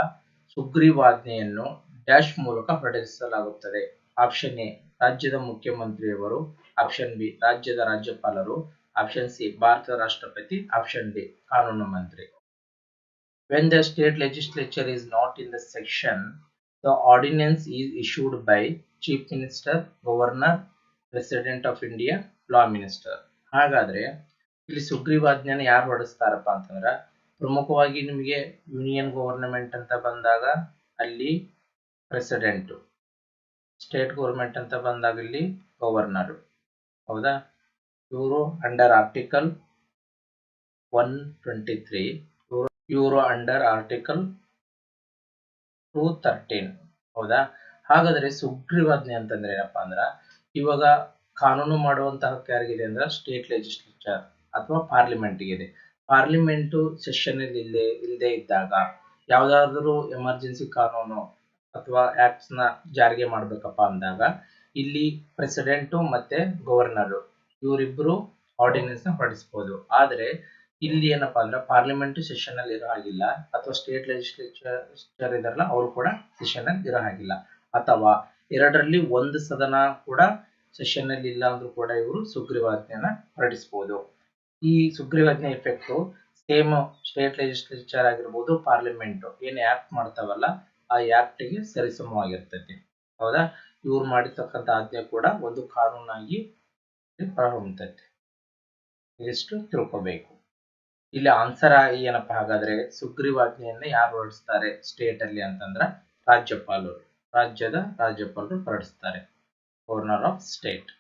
ಸುಗ್ರೀವಾಜ್ಞೆಯನ್ನು ಡ್ಯಾಶ್ ಮೂಲಕ ಹೊರಡಿಸಲಾಗುತ್ತದೆ. ಆಪ್ಷನ್ ಎ ರಾಜ್ಯದ ಮುಖ್ಯಮಂತ್ರಿಯವರು, ಆಪ್ಷನ್ ಬಿ ರಾಜ್ಯದ ರಾಜ್ಯಪಾಲರು, ಆಪ್ಷನ್ ಸಿ ಭಾರತದ ರಾಷ್ಟ್ರಪತಿ, ಆಪ್ಷನ್ ಡಿ ಕಾನೂನು ಮಂತ್ರಿ. When the state legislature is not in the section, the ordinance is issued by Chief Minister, Governor, President of India, Law Minister. ಹಾಗಾದ್ರೆ ಇಲ್ಲಿ ಸುಗ್ರೀವಾಜ್ಞೆನ ಯಾರು ಹೊರಡಿಸ್ತಾರಪ್ಪ ಅಂತಂದ್ರ ಪ್ರಮುಖವಾಗಿ ನಿಮಗೆ ಯೂನಿಯನ್ ಗವರ್ನಮೆಂಟ್ ಅಂತ ಬಂದಾಗ ಅಲ್ಲಿ ಪ್ರೆಸಿಡೆಂಟ್, ಸ್ಟೇಟ್ ಗವರ್ಮೆಂಟ್ ಅಂತ ಬಂದಾಗ ಇಲ್ಲಿ ಗವರ್ನರ್. ಹೌದಾ. ಇವರು ಅಂಡರ್ ಆರ್ಟಿಕಲ್ 123, ಇವರು ಅಂಡರ್ ಆರ್ಟಿಕಲ್ 213. ಹೌದಾ. ಹಾಗಾದ್ರೆ ಸುಗ್ರೀವಾಜ್ಞೆ ಅಂತಂದ್ರೆ ಏನಪ್ಪಾ ಅಂದ್ರ ಇವಾಗ ಕಾನೂನು ಮಾಡುವಂತಹ ಹಕ್ಕು ಯಾರಿಗಿದೆ ಅಂದ್ರೆ ಸ್ಟೇಟ್ ಲೆಜಿಸ್ಲೇಚರ್ ಅಥವಾ ಪಾರ್ಲಿಮೆಂಟ್ ಇದೆ. ಪಾರ್ಲಿಮೆಂಟ್ ಸೆಷನ್ ಇಲ್ಲದೆ ಇದ್ದಾಗ ಯಾವ್ದಾದ್ರು ಎಮರ್ಜೆನ್ಸಿ ಕಾನೂನು ಅಥವಾ ಆಕ್ಟ್ಸ್ ನ ಜಾರಿಗೆ ಮಾಡ್ಬೇಕಪ್ಪ ಅಂದಾಗ ಇಲ್ಲಿ ಪ್ರೆಸಿಡೆಂಟ್ ಮತ್ತೆ ಗವರ್ನರ್ ಇವರಿಬ್ರು ಆರ್ಡಿನೆನ್ಸ್ ನ ಹೊರಡಿಸಬಹುದು. ಆದ್ರೆ ಇಲ್ಲಿ ಏನಪ್ಪಾ ಅಂದ್ರೆ ಪಾರ್ಲಿಮೆಂಟ್ ಸೆಷನ್ ಅಲ್ಲಿ ಇರೋ ಹಾಗಿಲ್ಲ, ಅಥವಾ ಸ್ಟೇಟ್ ಲೆಜಿಸ್ಲೇಚರ್ ಇದಾರಲ್ಲ ಅವರು ಕೂಡ ಸೆಷನ್ ಅಲ್ಲಿ ಇರೋ ಹಾಗಿಲ್ಲ, ಅಥವಾ ಎರಡರಲ್ಲಿ ಒಂದು ಸದನ ಕೂಡ ಸೆಷನ್ ಅಲ್ಲಿ ಇಲ್ಲ ಅಂದ್ರೂ ಕೂಡ ಇವರು ಸುಗ್ರೀವಾಜ್ಞೆಯನ್ನ ಹೊರಡಿಸಬಹುದು. ಈ ಸುಗ್ರೀವಾಜ್ಞೆ ಎಫೆಕ್ಟ್ ಸೇಮ್ ಸ್ಟೇಟ್ ಲೆಜಿಸ್ಲೇಚರ್ ಆಗಿರ್ಬೋದು, ಪಾರ್ಲಿಮೆಂಟ್ ಏನ್ ಆಕ್ಟ್ ಮಾಡ್ತಾವಲ್ಲ ಆ ಆಕ್ಟ್ ಗೆ ಸರಿಸಮವಾಗಿರ್ತೈತಿ. ಹೌದಾ. ಇವ್ರು ಮಾಡಿರ್ತಕ್ಕಂಥ ಆಜ್ಞೆ ಕೂಡ ಒಂದು ಕಾನೂನಾಗಿ ಹೊರಹೊಮ್ಮತೈತಿ. ಇದಿಷ್ಟು ತಿಳ್ಕೋಬೇಕು. ಇಲ್ಲಿ ಆನ್ಸರ್ ಏನಪ್ಪಾ ಹಾಗಾದ್ರೆ ಸುಗ್ರೀವಾಜ್ಞೆಯನ್ನ ಯಾರು ಹೊರಡಿಸ್ತಾರೆ ಸ್ಟೇಟ್ ಅಲ್ಲಿ ಅಂತಂದ್ರ ರಾಜ್ಯಪಾಲರು, ರಾಜ್ಯಪಾಲರು ಹೊರಡಿಸ್ತಾರೆ, governor of state.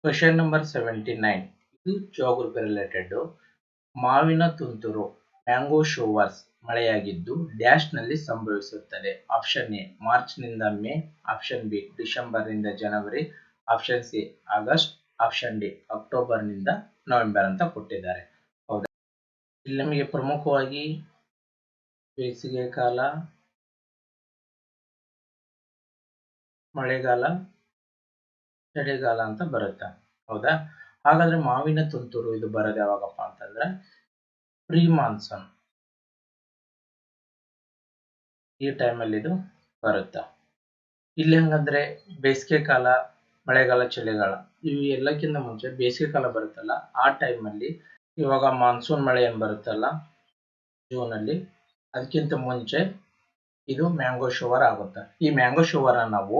Question number 79, ಇದು ಜಿಯೋಗ್ರಫಿ ರಿಲೇಟೆಡ್. ಮಾವಿನ ತುಂತುರು ಮ್ಯಾಂಗೋ ಶೋವರ್ಸ್ ಮಳೆಯಾಗಿದ್ದು ಡ್ಯಾಶ್ ನಲ್ಲಿ ಸಂಭವಿಸುತ್ತದೆ. ಆಪ್ಷನ್ ಎ ಮಾರ್ಚ್ ನಿಂದ ಮೇ, ಆಪ್ಷನ್ ಬಿ ಡಿಸೆಂಬರ್ ನಿಂದ ಜನವರಿ, option C August, option D October ನಿಂದ ನವೆಂಬರ್ ಅಂತ ಕೊಟ್ಟಿದ್ದಾರೆ. ಹೌದಾ, ಇಲ್ಲಿ ನಮಗೆ ಪ್ರಮುಖವಾಗಿ ಬೇಸಿಗೆ ಕಾಲ, ಮಳೆಗಾಲ, ಚಳಿಗಾಲ ಅಂತ ಬರುತ್ತೆ. ಹೌದಾ, ಹಾಗಾದ್ರೆ ಮಾವಿನ ತುಂತುರು ಇದು ಬರೋದು ಯಾವಾಗಪ್ಪ ಅಂತಂದ್ರೆ ಪ್ರೀ ಮಾನ್ಸೂನ್, ಈ ಟೈಮಲ್ಲಿ ಇದು ಬರುತ್ತೆ. ಇಲ್ಲಿ ಹಂಗಂದ್ರೆ ಬೇಸಿಗೆ ಕಾಲ, ಮಳೆಗಾಲ, ಚಳಿಗಾಲ ಇವು ಎಲ್ಲಕ್ಕಿಂತ ಮುಂಚೆ ಬೇಸಿಗೆ ಕಾಲ ಬರುತ್ತಲ್ಲ ಆ ಟೈಮಲ್ಲಿ ಇವಾಗ ಮಾನ್ಸೂನ್ ಮಳೆ ಏನ್ ಬರುತ್ತಲ್ಲ ಜೂನ್ ಅಲ್ಲಿ, ಅದಕ್ಕಿಂತ ಮುಂಚೆ ಇದು ಮ್ಯಾಂಗೋ ಶೋವರ್ ಆಗುತ್ತೆ. ಈ ಮ್ಯಾಂಗೋ ಶೋವರ್ ನಾವು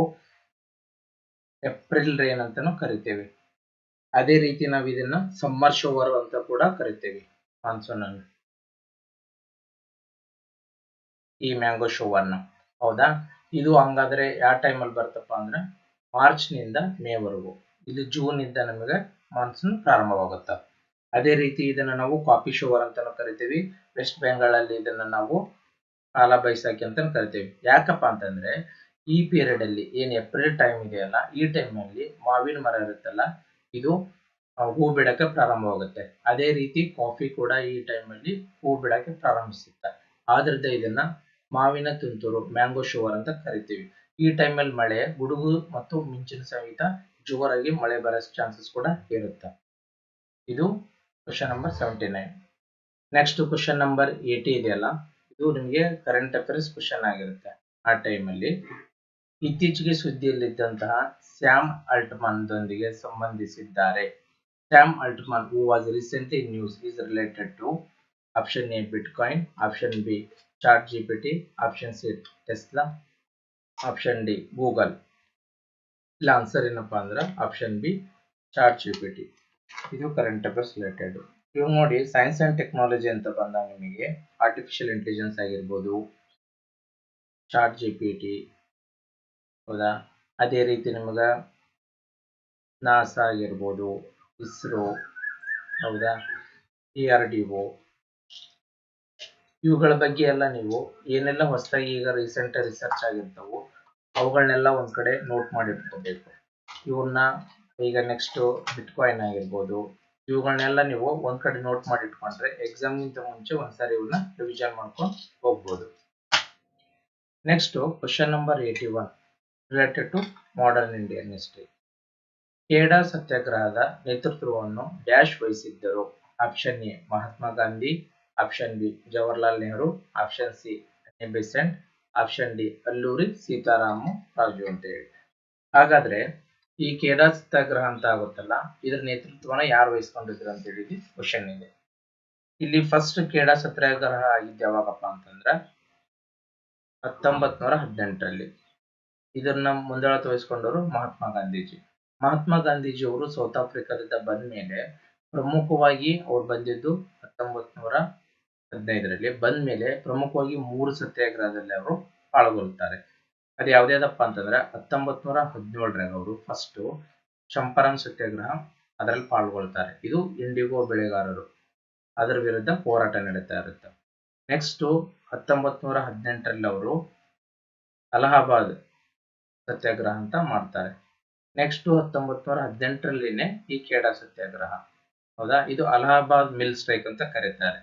ಏಪ್ರಿಲ್ ರೇನ್ ಅಂತಾನು ಕರಿತೇವೆ. ಅದೇ ರೀತಿ ನಾವು ಇದನ್ನ ಸಮ್ಮರ್ ಶೋವರ್ ಅಂತ ಕೂಡ ಕರಿತೇವೆ. ಮಾನ್ಸೂನ್ ಅನ್ನು, ಈ ಮ್ಯಾಂಗೋ ಶೋವರ್ನ. ಹೌದಾ, ಇದು ಹಂಗಾದ್ರೆ ಯಾವ ಟೈಮಲ್ಲಿ ಬರ್ತಪ್ಪ ಅಂದ್ರೆ ಮಾರ್ಚ್ ನಿಂದ ಮೇ ವರೆಗೂ. ಇದು ಜೂನ್ ಇಂದ ನಮಗೆ ಮಾನ್ಸೂನ್ ಪ್ರಾರಂಭವಾಗುತ್ತೆ. ಅದೇ ರೀತಿ ಇದನ್ನ ನಾವು ಕಾಫಿ ಶೋವರ್ ಅಂತಾನು ಕರಿತೀವಿ. ವೆಸ್ಟ್ ಬೆಂಗಾಲ್ ಅಲ್ಲಿ ಇದನ್ನ ನಾವು ಕಾಲ ಬೈಸಾಖಿ ಅಂತ ಕರಿತೀವಿ. ಯಾಕಪ್ಪ ಅಂತಂದ್ರೆ ಈ ಪೀರಿಯಡ್ ಅಲ್ಲಿ ಏನ್ ಏಪ್ರಿಲ್ ಟೈಮ್ ಇದೆಯಲ್ಲ, ಈ ಟೈಮ್ ಅಲ್ಲಿ ಮಾವಿನ ಮರ ಇರುತ್ತಲ್ಲ ಇದು ಹೂ ಬಿಡಕ್ಕೆ ಪ್ರಾರಂಭವಾಗುತ್ತೆ. ಅದೇ ರೀತಿ ಕಾಫಿ ಕೂಡ ಈ ಟೈಮ್ ಅಲ್ಲಿ ಹೂ ಬಿಡಕ್ಕೆ ಪ್ರಾರಂಭಿಸುತ್ತೆ. ಆದ್ರಿಂದ ಇದನ್ನ ಮಾವಿನ ತುಂತುರು ಮ್ಯಾಂಗೋ ಶೋವರ್ ಅಂತ ಕರಿತೀವಿ. ಈ ಟೈಮಲ್ಲಿ ಮಳೆ, ಗುಡುಗು ಮತ್ತು ಮಿಂಚಿನ ಸಹಿತ ಜೋರಾಗಿ ಮಳೆ ಬರೋ ಚಾನ್ಸಸ್ ಕೂಡ ಇರುತ್ತೆ. ಇದು question number 79. Next question number 80 ಇದೆಯಲ್ಲ, ಇದು ನಿಮಗೆ ಕರೆಂಟ್ ಅಫೇರ್ಸ್ ಕ್ವಶನ್ ಆಗಿರುತ್ತೆ. ಆ ಟೈಮಲ್ಲಿ ಇತ್ತೀಚೆಗೆ ಸುದ್ದಿಯಲ್ಲಿದ್ದಂತಹ ಸ್ಯಾಮ್ ಅಲ್ಟ್ಮನ್ ದೊಂದಿಗೆ ಸಂಬಂಧಿಸಿದ್ದಾರೆ. Sam Altman who was recently in news is related to option A bitcoin, option B chat GPT, option C Tesla, option D Google. ಇಲ್ಲ ಆನ್ಸರ್ ಏನಪ್ಪಾ ಅಂದ್ರೆ ಆಪ್ಷನ್ ಬಿ ಚಾಟ್ ಜಿಪಿಟಿ. ಇದು ಕರೆಂಟ್ ಅಫೇರ್ಸ್ ರಿಲೇಟೆಡ್. ಇವಾಗ ನೋಡಿ science and technology ಅಂತ ಬಂದಾಗ ನಿಮಗೆ artificial intelligence ಆಗಿರ್ಬೋದು, ಚಾಟ್ ಜಿಪಿಟಿ, ಹೌದಾ, ಅದೇ ರೀತಿ ನಿಮಗ ನಾಸಾ ಆಗಿರ್ಬೋದು, ಇಸ್ರೋ, ಹೌದಾ, DRDO, ಇವುಗಳ ಬಗ್ಗೆ ಎಲ್ಲ ನೀವು ಏನೆಲ್ಲ ಹೊಸದಾಗಿ ಈಗ ರೀಸೆಂಟ್ ರಿಸರ್ಚ್ ಆಗಿರ್ತಾವೋ ಅವುಗಳನ್ನೆಲ್ಲ ಒಂದ್ ಕಡೆ ನೋಟ್ ಮಾಡಿ ಇಟ್ಕೋಬೇಕು. ಇವನ್ನ ಈಗ ನೆಕ್ಸ್ಟ್ ಬಿಟ್ಕಾಯಿನ್ ಆಗಿರ್ಬೋದು, ಇವುಗಳನ್ನೆಲ್ಲ ನೀವು ಒಂದ್ ಕಡೆ ನೋಟ್ ಮಾಡಿ ಇಟ್ಕೊಂಡ್ರೆ ಎಕ್ಸಾಮ್ಗಿಂತ ಮುಂಚೆ ಒಂದ್ಸಾರಿ ಇವನ್ನ ರಿವಿಷನ್ ಮಾಡ್ಕೊಂಡು ಹೋಗ್ಬೋದು. Next question number 81 related to modern Indian history. Kheda ಸತ್ಯಾಗ್ರಹದ ನೇತೃತ್ವವನ್ನು ಡ್ಯಾಶ್ ವಹಿಸಿದ್ದರು. Option A Mahatma Gandhi, option B Jawaharlal Nehru, option C Annie Besant, option D Alluri Sitarama Raju ಅಂತ ಹೇಳಿ. ಹಾಗಾದ್ರೆ ಈ ಖೇಡಾ ಸತ್ಯಾಗ್ರಹ ಅಂತ ಆಗುತ್ತಲ್ಲ, ಇದರ ನೇತೃತ್ವನ ಯಾರು ವಹಿಸ್ಕೊಂಡಿದ್ರು ಅಂತ ಹೇಳಿ ಕ್ವಶನ್ ಇದೆ. ಇಲ್ಲಿ ಫಸ್ಟ್ ಖೇಡಾ ಸತ್ಯಾಗ್ರಹ ಆಗಿದ್ದು ಯಾವಾಗಪ್ಪ ಅಂತಂದ್ರೆ 1918ರಲ್ಲಿ. ಇದನ್ನ ಮುಂದಾಳತ್ವ ವಹಿಸ್ಕೊಂಡವರು ಮಹಾತ್ಮ ಗಾಂಧೀಜಿ. ಮಹಾತ್ಮ ಗಾಂಧೀಜಿ ಅವರು ಸೌತ್ ಆಫ್ರಿಕಾದಿಂದ ಬಂದ ಮೇಲೆ ಪ್ರಮುಖವಾಗಿ ಅವ್ರು ಬಂದಿದ್ದು 1915ರಲ್ಲಿ. ಬಂದ ಮೇಲೆ ಪ್ರಮುಖವಾಗಿ 3 ಸತ್ಯಾಗ್ರಹದಲ್ಲಿ ಅವರು ಪಾಲ್ಗೊಳ್ತಾರೆ. ಅದು ಯಾವ್ದಾದಪ್ಪ ಅಂತಂದ್ರೆ 1917ರಾಗ ಅವರು ಫಸ್ಟ್ ಚಂಪಾರಣ್ ಸತ್ಯಾಗ್ರಹ ಅದರಲ್ಲಿ ಪಾಲ್ಗೊಳ್ತಾರೆ. ಇದು ಇಂಡಿಗೋ ಬೆಳೆಗಾರರು, ಅದರ ವಿರುದ್ಧ ಹೋರಾಟ ನಡೀತಾ ಇರುತ್ತೆ. ನೆಕ್ಸ್ಟ್ 1918ರಲ್ಲಿ ಅವರು ಅಲಹಾಬಾದ್ ಸತ್ಯಾಗ್ರಹ ಅಂತ ಮಾಡ್ತಾರೆ. ನೆಕ್ಸ್ಟ್ 1918ರಲ್ಲಿನೇ ಈ ಖೇಡಾ ಸತ್ಯಾಗ್ರಹ, ಹೌದಾ, ಇದು ಅಲಹಾಬಾದ್ ಮಿಲ್ ಸ್ಟ್ರೈಕ್ ಅಂತ ಕರೀತಾರೆ.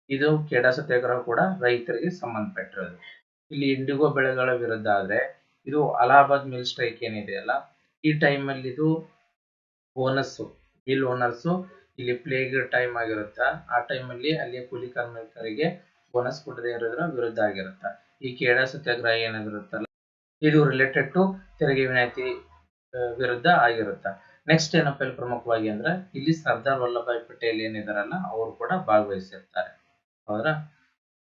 ಇದು ಖೇಡಾ ಸತ್ಯಾಗ್ರಹ ಕೂಡ ರೈತರಿಗೆ ಸಂಬಂಧಪಟ್ಟಿರೋದು. ಇಲ್ಲಿ ಇಂಡಿಗೋ ಬೆಳೆಗಳ ವಿರುದ್ಧ ಆದ್ರೆ ಇದು ಅಲಹಾಬಾದ್ ಮಿಲ್ ಸ್ಟ್ರೈಕ್ ಏನಿದೆಯಲ್ಲ, ಈ ಟೈಮಲ್ಲಿ ಇದು ಬೋನಸ್ ಮಿಲ್ ಓನರ್ಸ್, ಇಲ್ಲಿ ಪ್ಲೇಗ್ ಟೈಮ್ ಆಗಿರುತ್ತ, ಆ ಟೈಮಲ್ಲಿ ಅಲ್ಲಿಯ ಕೂಲಿ ಕಾರ್ಮಿಕರಿಗೆ ಬೋನಸ್ ಕೊಡದೇ ಇರೋದ್ರ ವಿರುದ್ಧ ಆಗಿರುತ್ತ. ಈ ಖೇಡಾ ಸತ್ಯಾಗ್ರಹ ಏನಾಗಿರುತ್ತಲ್ಲ ಇದು ರಿಲೇಟೆಡ್ ಟು ತೆರಿಗೆ ವಿನಾಯಿತಿ ವಿರುದ್ಧ ಆಗಿರುತ್ತ. ನೆಕ್ಸ್ಟ್ ಏನಪ್ಪ ಇಲ್ಲಿ ಪ್ರಮುಖವಾಗಿ ಅಂದ್ರೆ ಇಲ್ಲಿ ಸರ್ದಾರ್ ವಲ್ಲಭಾಯ್ ಪಟೇಲ್ ಏನಿದಾರಲ್ಲ ಅವರು ಕೂಡ ಭಾಗವಹಿಸಿರ್ತಾರೆ, ಹೌದಾ.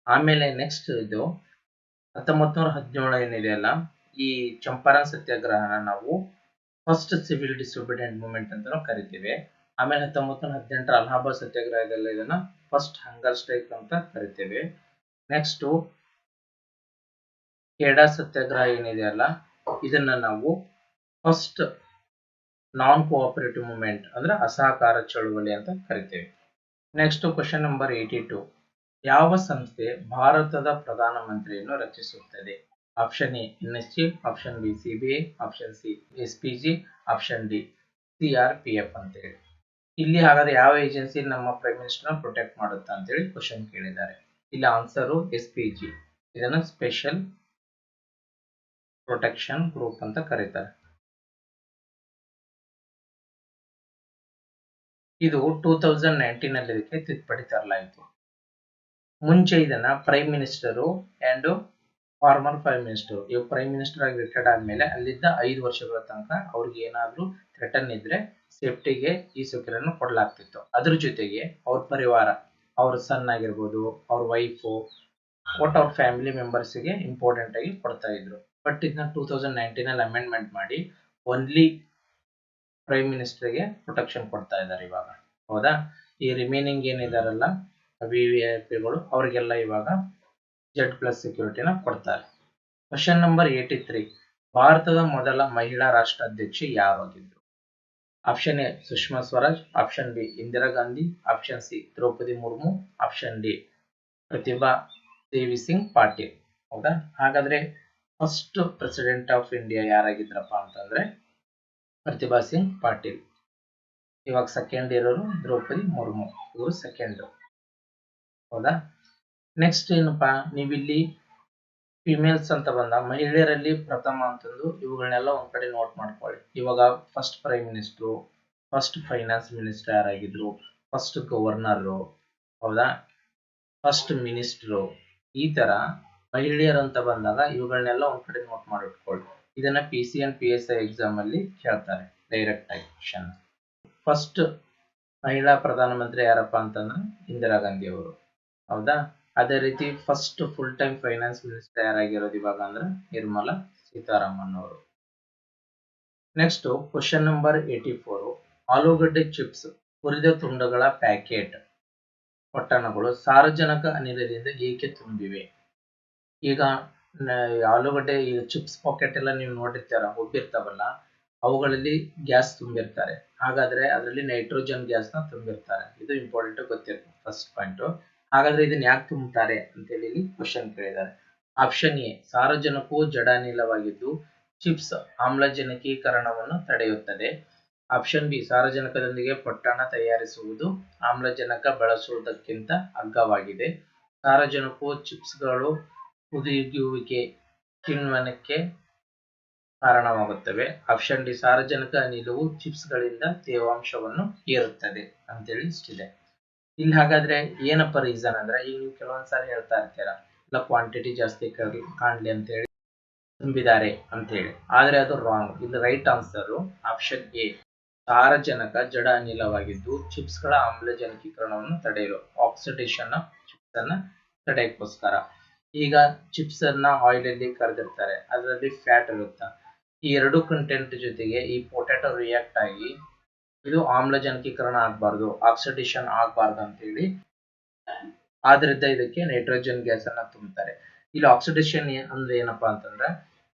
ಆಮೇಲೆ ನೆಕ್ಸ್ಟ್ ಇದು 1917 ಏನಿದೆಯಲ್ಲ, ಈ ಚಂಪಾರಣ್ ಸತ್ಯಾಗ್ರಹನ ನಾವು ಫಸ್ಟ್ ಸಿವಿಲ್ ಡಿಸೊಬಿಡಿಯಂಟ್ ಮೂವ್ಮೆಂಟ್ ಅಂತಾನು ಕರಿತೀವಿ. ಆಮೇಲೆ 1918ರ ಅಲಹಾಬಾದ್ ಸತ್ಯಾಗ್ರಹದಲ್ಲಿ ಇದನ್ನ ಫಸ್ಟ್ ಹಂಗರ್ ಸ್ಟ್ರೈಕ್ ಅಂತ ಕರಿತೇವೆ. ನೆಕ್ಸ್ಟ್ ಖೇಡಾ ಸತ್ಯಾಗ್ರಹ ಏನಿದೆಯಲ್ಲ ಇದನ್ನ ನಾವು ಫಸ್ಟ್ ನಾನ್ ಕೋಆಪರೇಟಿವ್ ಮೂವ್ಮೆಂಟ್ ಅಂದ್ರೆ ಅಸಹಕಾರ ಚಳುವಳಿ ಅಂತ ಕರಿತೇವೆ. Next question number 82. ಯಾವ ಸಂಸ್ಥೆ ಭಾರತದ ಪ್ರಧಾನಮಂತ್ರಿಯನ್ನು ರಚಿಸುತ್ತದೆ? Option A NSG, option B CBI, option C SPG, option D CRPF ಅಂತೇಳಿ. ಇಲ್ಲಿ ಹಾಗಾದ್ರೆ ಯಾವ ಏಜೆನ್ಸಿ ನಮ್ಮ ಪ್ರೈಮ್ ಮಿನಿಸ್ಟರ್ ಪ್ರೊಟೆಕ್ಟ್ ಮಾಡುತ್ತಾ ಅಂತೇಳಿ ಕ್ವಶನ್ ಕೇಳಿದ್ದಾರೆ. ಇಲ್ಲಿ ಆನ್ಸರ್ SPG. ಇದನ್ನು ಸ್ಪೆಷಲ್ ಪ್ರೊಟೆಕ್ಷನ್ ಗ್ರೂಪ್ ಅಂತ ಕರೀತಾರೆ. ಇದು 2019 ನಲ್ಲಿ ಇದಕ್ಕೆ ತಿದ್ದುಪಡಿ ತರಲಾಯಿತು. ಮುಂಚೆ ಇದನ್ನ prime minister and farmer prime minister ಇವ್ ಪ್ರೈಮ್ ಮಿನಿಸ್ಟರ್ ಆಗಿ ರಿಟೈರ್ಡ್ ಆದ್ಮೇಲೆ ಅಲ್ಲಿದ್ದ 5 ವರ್ಷಗಳ ತನಕ ಅವ್ರಿಗೆ ಏನಾದ್ರೂ ಥ್ರೆಟನ್ ಇದ್ರೆ ಸೇಫ್ಟಿಗೆ ಈ ಸೌಕರ್ಯವನ್ನು ಕೊಡಲಾಗ್ತಿತ್ತು. ಅದ್ರ ಜೊತೆಗೆ ಅವ್ರ ಪರಿವಾರ, ಅವ್ರ ಸನ್ ಆಗಿರ್ಬೋದು, ಅವ್ರ ವೈಫು, ಒಟ್ಟು ಅವ್ರ ಫ್ಯಾಮಿಲಿ ಮೆಂಬರ್ಸ್ಗೆ ಇಂಪಾರ್ಟೆಂಟ್ ಆಗಿ ಕೊಡ್ತಾ ಇದ್ರು. ಬಟ್ ಇದನ್ನ 2019 ಅಲ್ಲಿ ಅಮೆಂಡ್ಮೆಂಟ್ ಮಾಡಿ ಓನ್ಲಿ ಪ್ರೈಮ್ ಮಿನಿಸ್ಟರ್ಗೆ ಪ್ರೊಟೆಕ್ಷನ್ ಕೊಡ್ತಾ ಇದ್ದಾರೆ ಇವಾಗ. ಹೌದಾ? ಈ ರಿಮೈನಿಂಗ್ ಏನಿದಾರಲ್ಲ VVIPಗಳು ಅವ್ರಿಗೆಲ್ಲ ಇವಾಗ Z+ ಸೆಕ್ಯೂರಿಟಿನ ಕೊಡ್ತಾರೆ. Question number 83. ಭಾರತದ ಮೊದಲ ಮಹಿಳಾ ರಾಷ್ಟ್ರಾಧ್ಯಕ್ಷೆ ಯಾರಾಗಿದ್ರು? Option A Sushma Swaraj, option B Indira Gandhi, option C Draupadi Murmu, option D Pratibha Devi Singh Patil. ಹೌದಾ? ಹಾಗಾದ್ರೆ ಫಸ್ಟ್ ಪ್ರೆಸಿಡೆಂಟ್ ಆಫ್ ಇಂಡಿಯಾ ಯಾರಾಗಿದ್ರಪ್ಪ ಅಂತಂದ್ರೆ ಪ್ರತಿಭಾ ಸಿಂಗ್ ಪಾಟೀಲ್. ಇವಾಗ ಸೆಕೆಂಡ್ ಇರೋರು ದ್ರೌಪದಿ ಮುರ್ಮು, ಇವರು ಸೆಕೆಂಡ್. ಹೌದಾ? ನೆಕ್ಸ್ಟ್ ಏನಪ್ಪಾ, ನೀವಿಲ್ಲಿ ಫಿಮೇಲ್ಸ್ ಅಂತ ಬಂದ ಮಹಿಳೆಯರಲ್ಲಿ ಪ್ರಥಮ ಅಂತಂದು ಇವುಗಳನ್ನೆಲ್ಲ ಒಂದ್ ಕಡೆ ನೋಟ್ ಮಾಡ್ಕೊಳ್ಳಿ. ಇವಾಗ first prime minister, first finance minister ಯಾರಾಗಿದ್ರು, ಫಸ್ಟ್ ಗವರ್ನರು, ಹೌದಾ, ಫಸ್ಟ್ ಮಿನಿಸ್ಟರು, ಈ ತರ ಮಹಿಳೆಯರು ಅಂತ ಬಂದಾಗ ಇವುಗಳನ್ನೆಲ್ಲ ಒಂದ್ ಕಡೆ ನೋಟ್ ಮಾಡಿಟ್ಕೊಳ್ಳಿ. ಇದನ್ನ PC and PSI ಎಕ್ಸಾಮ್ ಅಲ್ಲಿ ಕೇಳ್ತಾರೆ ಡೈರೆಕ್ಟ್ ಆಗಿ ಕ್ವಶನ್. ಫಸ್ಟ್ ಮಹಿಳಾ ಪ್ರಧಾನಮಂತ್ರಿ ಯಾರಪ್ಪ ಅಂತಂದ್ರೆ ಇಂದಿರಾ ಗಾಂಧಿ ಅವರು. ಹೌದಾ? ಅದೇ ರೀತಿ first full time finance minister ಯಾರಾಗಿರೋದು ಇವಾಗ ಅಂದ್ರೆ ನಿರ್ಮಲಾ ಸೀತಾರಾಮನ್ ಅವರು. Next question number 84. ಆಲೂಗಡ್ಡೆ ಚಿಪ್ಸ್, ಹುರಿದ ತುಂಡುಗಳ ಪ್ಯಾಕೆಟ್ ಪೊಟ್ಟಣಗಳು ಸಾರಜನಕ ಅನಿಲದಿಂದ ಏಕೆ ತುಂಬಿವೆ? ಈಗ ಆಲೂಗಡ್ಡೆ ಚಿಪ್ಸ್ ಪಾಕೆಟ್ ಎಲ್ಲ ನೀವು ನೋಡಿರ್ತಾರ, ಒಬ್ಬಿರ್ತಾವಲ್ಲ, ಅವುಗಳಲ್ಲಿ ಗ್ಯಾಸ್ ತುಂಬಿರ್ತಾರೆ. ಹಾಗಾದ್ರೆ ಅದರಲ್ಲಿ ನೈಟ್ರೋಜನ್ ಗ್ಯಾಸ್ ನ ತುಂಬಿರ್ತಾರೆ. ಇದು ಇಂಪಾರ್ಟೆಂಟ್ ಗೊತ್ತಿರ್ತದೆ ಫಸ್ಟ್ ಪಾಯಿಂಟ್. ಹಾಗಾದ್ರೆ ಇದನ್ನ ಯಾಕೆ ತುಂಬುತ್ತಾರೆ ಅಂತ ಹೇಳಿ ಕ್ವಶನ್ ಕೇಳಿದ್ದಾರೆ. ಆಪ್ಷನ್ ಎ ಸಾರಜನಕವು ಜಡ ಅನಿಲವಾಗಿದ್ದು ಚಿಪ್ಸ್ ಆಮ್ಲಜನಕೀಕರಣವನ್ನು ತಡೆಯುತ್ತದೆ. ಆಪ್ಷನ್ ಬಿ ಸಾರಜನಕದೊಂದಿಗೆ ಪೊಟ್ಟಣ ತಯಾರಿಸುವುದು ಆಮ್ಲಜನಕ ಬಳಸುವುದಕ್ಕಿಂತ ಅಗ್ಗವಾಗಿದೆ. ಸಾರಜನಕವು ಚಿಪ್ಸ್ಗಳು ಹುದುಗುವಿಕೆ ಕಿಣ್ವಕ್ಕೆ ಕಾರಣವಾಗುತ್ತವೆ. ಆಪ್ಷನ್ ಡಿ ಸಾರಜನಕ ಅನಿಲವು ಚಿಪ್ಸ್ಗಳಿಂದ ತೇವಾಂಶವನ್ನು ಹೀರುತ್ತದೆ ಅಂತೇಳಿ ಇಷ್ಟಿದೆ. ಇಲ್ಲಿ ಹಾಗಾದ್ರೆ ಏನಪ್ಪ ರೀಸನ್ ಅಂದ್ರೆ, ಈಗ ನೀವು ಕೆಲವೊಂದ್ಸಾರಿ ಹೇಳ್ತಾ ಇರ್ತೀರ ಇಲ್ಲ ಕ್ವಾಂಟಿಟಿ ಜಾಸ್ತಿ ಕಾಣ್ಲಿ ಅಂತ ಹೇಳಿ ತುಂಬಿದ್ದಾರೆ ಅಂತ ಹೇಳಿ, ಆದ್ರೆ ಅದು ರಾಂಗ್. ಇಲ್ಲಿ ರೈಟ್ ಆನ್ಸರ್ ಆಪ್ಷನ್ ಎ ಸಾರಜನಕ ಜಡ ಅನಿಲವಾಗಿದ್ದು ಚಿಪ್ಸ್ಗಳ ಆಮ್ಲಜನಕೀಕರಣವನ್ನು ತಡೆಯಲು, ಆಕ್ಸಿಡೇಷನ್ ಚಿಪ್ಸ್ ಅನ್ನ ತಡೆಯಕ್ಕೋಸ್ಕರ. ಈಗ ಚಿಪ್ಸ್ ಅನ್ನ ಆಯಿಲ್ ಅಲ್ಲಿ ಕರೆದಿರ್ತಾರೆ, ಅದರಲ್ಲಿ ಫ್ಯಾಟ್ ಇರುತ್ತೆ. ಈ ಎರಡು ಕಂಟೆಂಟ್ ಜೊತೆಗೆ ಈ ಪೊಟ್ಯಾಟೊ ರಿಯಾಕ್ಟ್ ಆಗಿ ಇದು ಆಮ್ಲಜನಕೀಕರಣ ಆಗಬಾರ್ದು, ಆಕ್ಸಿಡೇಷನ್ ಆಗಬಾರ್ದು ಅಂತ ಹೇಳಿ ಆದ್ರಿಂದ ಇದಕ್ಕೆ ನೈಟ್ರೋಜನ್ ಗ್ಯಾಸ್ ಅನ್ನ ತುಂಬುತ್ತಾರೆ. ಇಲ್ಲಿ ಆಕ್ಸಿಡೇಷನ್ ಅಂದ್ರೆ ಏನಪ್ಪಾ ಅಂತಂದ್ರೆ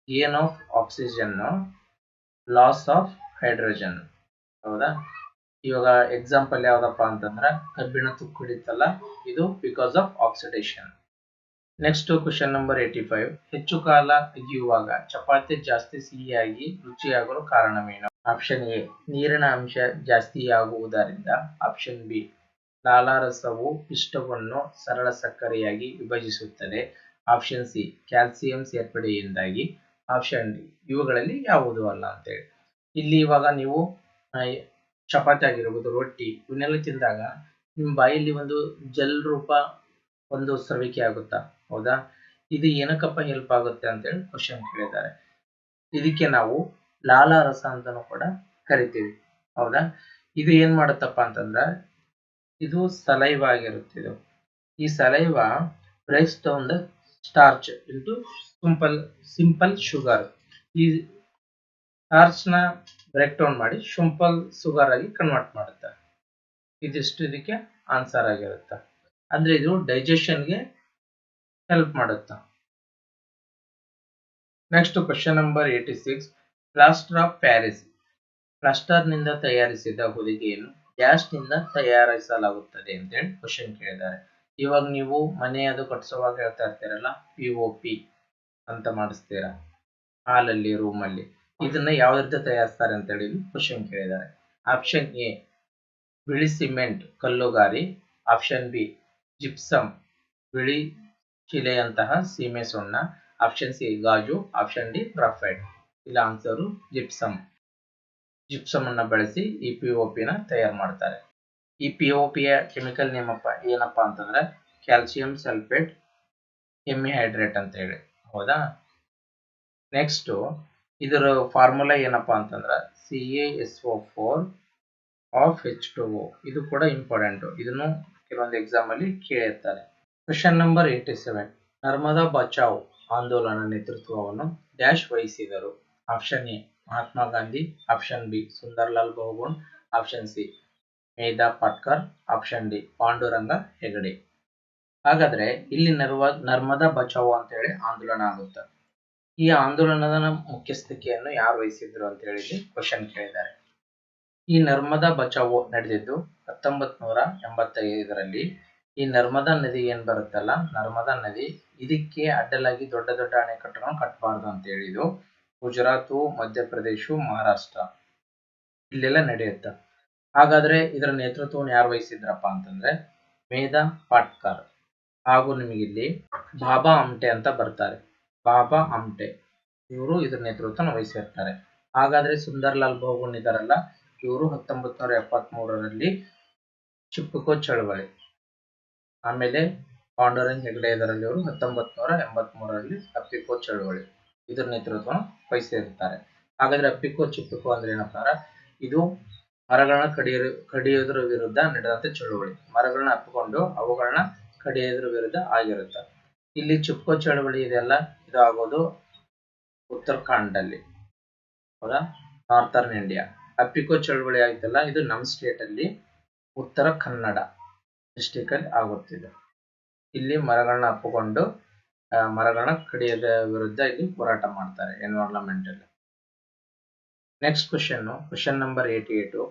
gain of oxygen, loss of hydrogen. ಹೌದಾ? ಇವಾಗ ಎಕ್ಸಾಂಪಲ್ ಯಾವ್ದಪ್ಪ ಅಂತಂದ್ರೆ ಕಬ್ಬಿಣ ತುಕ್ಕು ಹಿಡಿತಲ್ಲ, ಇದು because of oxidation. Next question number 85. ಹೆಚ್ಚು ಕಾಲ ಅಗಿಯುವಾಗ ಚಪಾತಿ ಜಾಸ್ತಿ ಸಿಹಿಯಾಗಿ ರುಚಿಯಾಗಲು ಕಾರಣವೇನು? ಆಪ್ಷನ್ ಎ ನೀರಿನ ಅಂಶ ಜಾಸ್ತಿಯಾಗುವುದರಿಂದ, ಆಪ್ಷನ್ ಬಿ ಲಾಲಾರಸವು ಪಿಷ್ಟವನ್ನು ಸರಳ ಸಕ್ಕರೆಯಾಗಿ ವಿಭಜಿಸುತ್ತದೆ, ಆಪ್ಷನ್ ಸಿ ಕ್ಯಾಲ್ಸಿಯಂ ಸೇರ್ಪಡೆಯಿಂದಾಗಿ, ಆಪ್ಷನ್ ಡಿ ಇವುಗಳಲ್ಲಿ ಯಾವುದು ಅಲ್ಲ ಅಂತೇಳಿ. ಇಲ್ಲಿ ಇವಾಗ ನೀವು ಚಪಾತಿ ಆಗಿರ್ಬೋದು, ರೊಟ್ಟಿ, ಇವನ್ನೆಲ್ಲ ತಿಂದಾಗ ನಿಮ್ಮ ಬಾಯಲ್ಲಿ ಒಂದು ಜೆಲ್ ರೂಪ ಒಂದು ಸ್ರವಿಕೆ ಆಗುತ್ತಾ? ಹೌದಾ? ಇದು ಏನಕ್ಕಪ್ಪ ಹೆಲ್ಪ್ ಆಗುತ್ತೆ ಅಂತೇಳಿ ಕ್ವಶನ್ ಕೇಳಿದ್ದಾರೆ. ಇದಕ್ಕೆ ನಾವು ಲಾಲಾರಸ ಅಂತಾನು ಕೂಡ ಕರಿತೀವಿ. ಹೌದಾ? ಇದು ಏನ್ ಮಾಡುತ್ತಪ್ಪ ಅಂತಂದ್ರ ಇದು ಸಲೈವ ಆಗಿರುತ್ತೆ. ಈ saliva breaks down the starch into simple sugar. ಈ ಸ್ಟಾರ್ಚ್ ನ ಬ್ರೇಕ್ ಡೌನ್ ಮಾಡಿ ಸಿಂಪಲ್ ಶುಗರ್ ಆಗಿ ಕನ್ವರ್ಟ್ ಮಾಡುತ್ತೆ. ಇದಿಷ್ಟು ಇದಕ್ಕೆ ಆನ್ಸರ್ ಆಗಿರುತ್ತೆ. ಅಂದ್ರೆ ಇದು ಡೈಜೆಷನ್ಗೆ ಹೆಲ್ಪ್ ಮಾಡುತ್ತೆ. Next question number 86. Plaster of Paris. Plaster ನಿಂದ ತಯಾರಿಸಿದ ಹೊದಿಕೆಯನ್ನು ಡ್ಯಾಶ್ ನಿಂದ ತಯಾರಿಸಲಾಗುತ್ತದೆ ಅಂತೇಳಿ ಕ್ವಶನ್ ಕೇಳಿದ್ದಾರೆ. ಇವಾಗ ನೀವು ಮನೆ ಅದು ಕಟ್ಸುವಾಗ ಹೇಳ್ತಾ ಇರ್ತೀರಲ್ಲ, POP ಅಂತ ಮಾಡಿಸ್ತೀರಾ ಹಾಲಲ್ಲಿ, ರೂಮಲ್ಲಿ. ಇದನ್ನ ಯಾವ ರೀತಿ ತಯಾರಿಸ್ತಾರೆ ಅಂತೇಳಿ ಕ್ವಶನ್ ಕೇಳಿದ್ದಾರೆ. ಆಪ್ಷನ್ ಎ ಬಿಳಿ ಸಿಮೆಂಟ್ ಕಲ್ಲುಗಾರಿ, ಆಪ್ಷನ್ ಬಿ ಜಿಪ್ಸಮ್ ಬಿಳಿ ಶಿಲೆಯಂತಹ ಸೀಮೆ ಸುಣ್ಣ, ಆಪ್ಷನ್ ಸಿ ಗಾಜು, ಆಪ್ಷನ್ ಡಿ ಗ್ರಾಫೈಟ್. ಇಲ್ಲ ಆನ್ಸರು ಜಿಪ್ಸಮ್. ಜಿಪ್ಸಮ್ ಅನ್ನ ಬಳಸಿ ಈ POP ನ ತಯಾರು ಮಾಡ್ತಾರೆ. ಈ POP ಯ ಕೆಮಿಕಲ್ ನೇಮ್ ಏನಪ್ಪಾ ಅಂತಂದ್ರೆ ಕ್ಯಾಲ್ಸಿಯಂ ಸಲ್ಫೇಟ್ ಹೆಮಿಹೈಡ್ರೇಟ್ ಅಂತ ಹೇಳಿ. ಹೌದಾ? ನೆಕ್ಸ್ಟ್ ಇದರ ಫಾರ್ಮುಲಾ ಏನಪ್ಪಾ ಅಂತಂದ್ರೆ CaSO4 ಆಫ್ H2O. ಇದು ಕೂಡ ಇಂಪಾರ್ಟೆಂಟ್. ಇದನ್ನು ಕೆಲವೊಂದು ಎಕ್ಸಾಮ್ ಅಲ್ಲಿ ಕೇಳಿರ್ತಾರೆ. Question number 87. ನರ್ಮದಾ ಬಚಾವ್ ಆಂದೋಲನ ನೇತೃತ್ವವನ್ನು ಡ್ಯಾಶ್ ವಹಿಸಿದರು. Option A Mahatma Gandhi, option B Sunderlal Bahuguna, option C Medha Patkar, option D Pandurang Hegde. ಹಾಗಾದ್ರೆ ಇಲ್ಲಿ ನರ್ಮದಾ ಬಚಾವ್ ಅಂತ ಹೇಳಿ ಆಂದೋಲನ ಆಗುತ್ತೆ. ಈ ಆಂದೋಲನದ ಮುಖ್ಯಸ್ಥಿಕೆಯನ್ನು ಯಾರು ವಹಿಸಿದ್ರು ಅಂತ ಹೇಳಿ ಕ್ವಶನ್ ಕೇಳಿದ್ದಾರೆ. ಈ ನರ್ಮದಾ ಬಚಾವ್ ನಡೆದಿದ್ದು 1985ರಲ್ಲಿ. ಈ ನರ್ಮದಾ ನದಿ ಏನ್ ಬರುತ್ತಲ್ಲ, ನರ್ಮದಾ ನದಿ, ಇದಕ್ಕೆ ಅಡ್ಡಲಾಗಿ ದೊಡ್ಡ ದೊಡ್ಡ ಅಣೆಕಟ್ಟನ್ನು ಕಟ್ಟಬಾರ್ದು ಅಂತ ಹೇಳಿದ್ದು ಗುಜರಾತ್, ಮಧ್ಯಪ್ರದೇಶ, ಮಹಾರಾಷ್ಟ್ರ ಇಲ್ಲೆಲ್ಲ ನಡೆಯುತ್ತೆ. ಹಾಗಾದ್ರೆ ಇದರ ನೇತೃತ್ವವನ್ನು ಯಾರು ವಹಿಸಿದ್ರಪ್ಪ ಅಂತಂದ್ರೆ ಮೇಧಾ ಪಾಟ್ಕರ್ ಹಾಗೂ ನಿಮಗಿಲ್ಲಿ ಬಾಬಾ ಆಮ್ಟೆ ಅಂತ ಬರ್ತಾರೆ. ಬಾಬಾ ಆಮ್ಟೆ ಇವರು ಇದ್ರ ನೇತೃತ್ವವನ್ನು ವಹಿಸಿರ್ತಾರೆ. ಹಾಗಾದ್ರೆ ಸುಂದರ್ಲಾಲ್ ಬಹುಗುಣ್ ಇದಾರಲ್ಲ, ಇವರು 1973ರಲ್ಲಿ ಚಿಪ್ಪುಕೋ ಚಳವಳಿ, ಆಮೇಲೆ ಪಾಂಡುರಂಗ್ ಹೆಗಡೆ ಇದರಲ್ಲಿ ಇವರು 1983ರಲ್ಲಿ ಅಪ್ಪಿಕೋ ಚಳವಳಿ ಇದ್ರ ನೇತೃತ್ವವನ್ನು ವಹಿಸಿರ್ತಾರೆ. ಹಾಗಾದ್ರೆ ಅಪ್ಪಿಕೋ ಚಿಪ್ಪುಕೋ ಅಂದ್ರೆ ಏನಪ್ಪ, ಇದು ಮರಗಳನ್ನ ಕಡಿಯೋದ್ರ ವಿರುದ್ಧ ನಡೆದಂತ ಚಳವಳಿ. ಮರಗಳನ್ನ ಅಪ್ಪಿಕೊಂಡು ಅವುಗಳನ್ನ ಕಡಿಯೋದ್ರ ವಿರುದ್ಧ ಆಗಿರುತ್ತೆ. ಇಲ್ಲಿ ಚಿಪ್ಪುಕೋ ಚಳವಳಿ ಇದೆಲ್ಲ ಇದು ಆಗೋದು ಉತ್ತರಾಖಂಡ್ ಅಲ್ಲಿ. ಹೌದಾ? Northern India. ಅಪ್ಪಿಕೋ ಚಳವಳಿ ಆಯ್ತಲ್ಲ, ಇದು ನಮ್ಮ ಸ್ಟೇಟ್ ಅಲ್ಲಿ ಉತ್ತರ ಕನ್ನಡ ಡಿಸ್ಟಿಕ್ ಅಲ್ಲಿ ಆಗುತ್ತಿದೆ. ಇಲ್ಲಿ ಮರಗಳನ್ನ ಅಪ್ಪಿಕೊಂಡು ಮರಗಳನ್ನ ಕಡಿಯೋದ ವಿರುದ್ಧ ಇಲ್ಲಿ ಹೋರಾಟ ಮಾಡ್ತಾರೆ ಎನ್ವೈರನ್ಮೆಂಟ್ ಅಲ್ಲಿ. Next question number 88.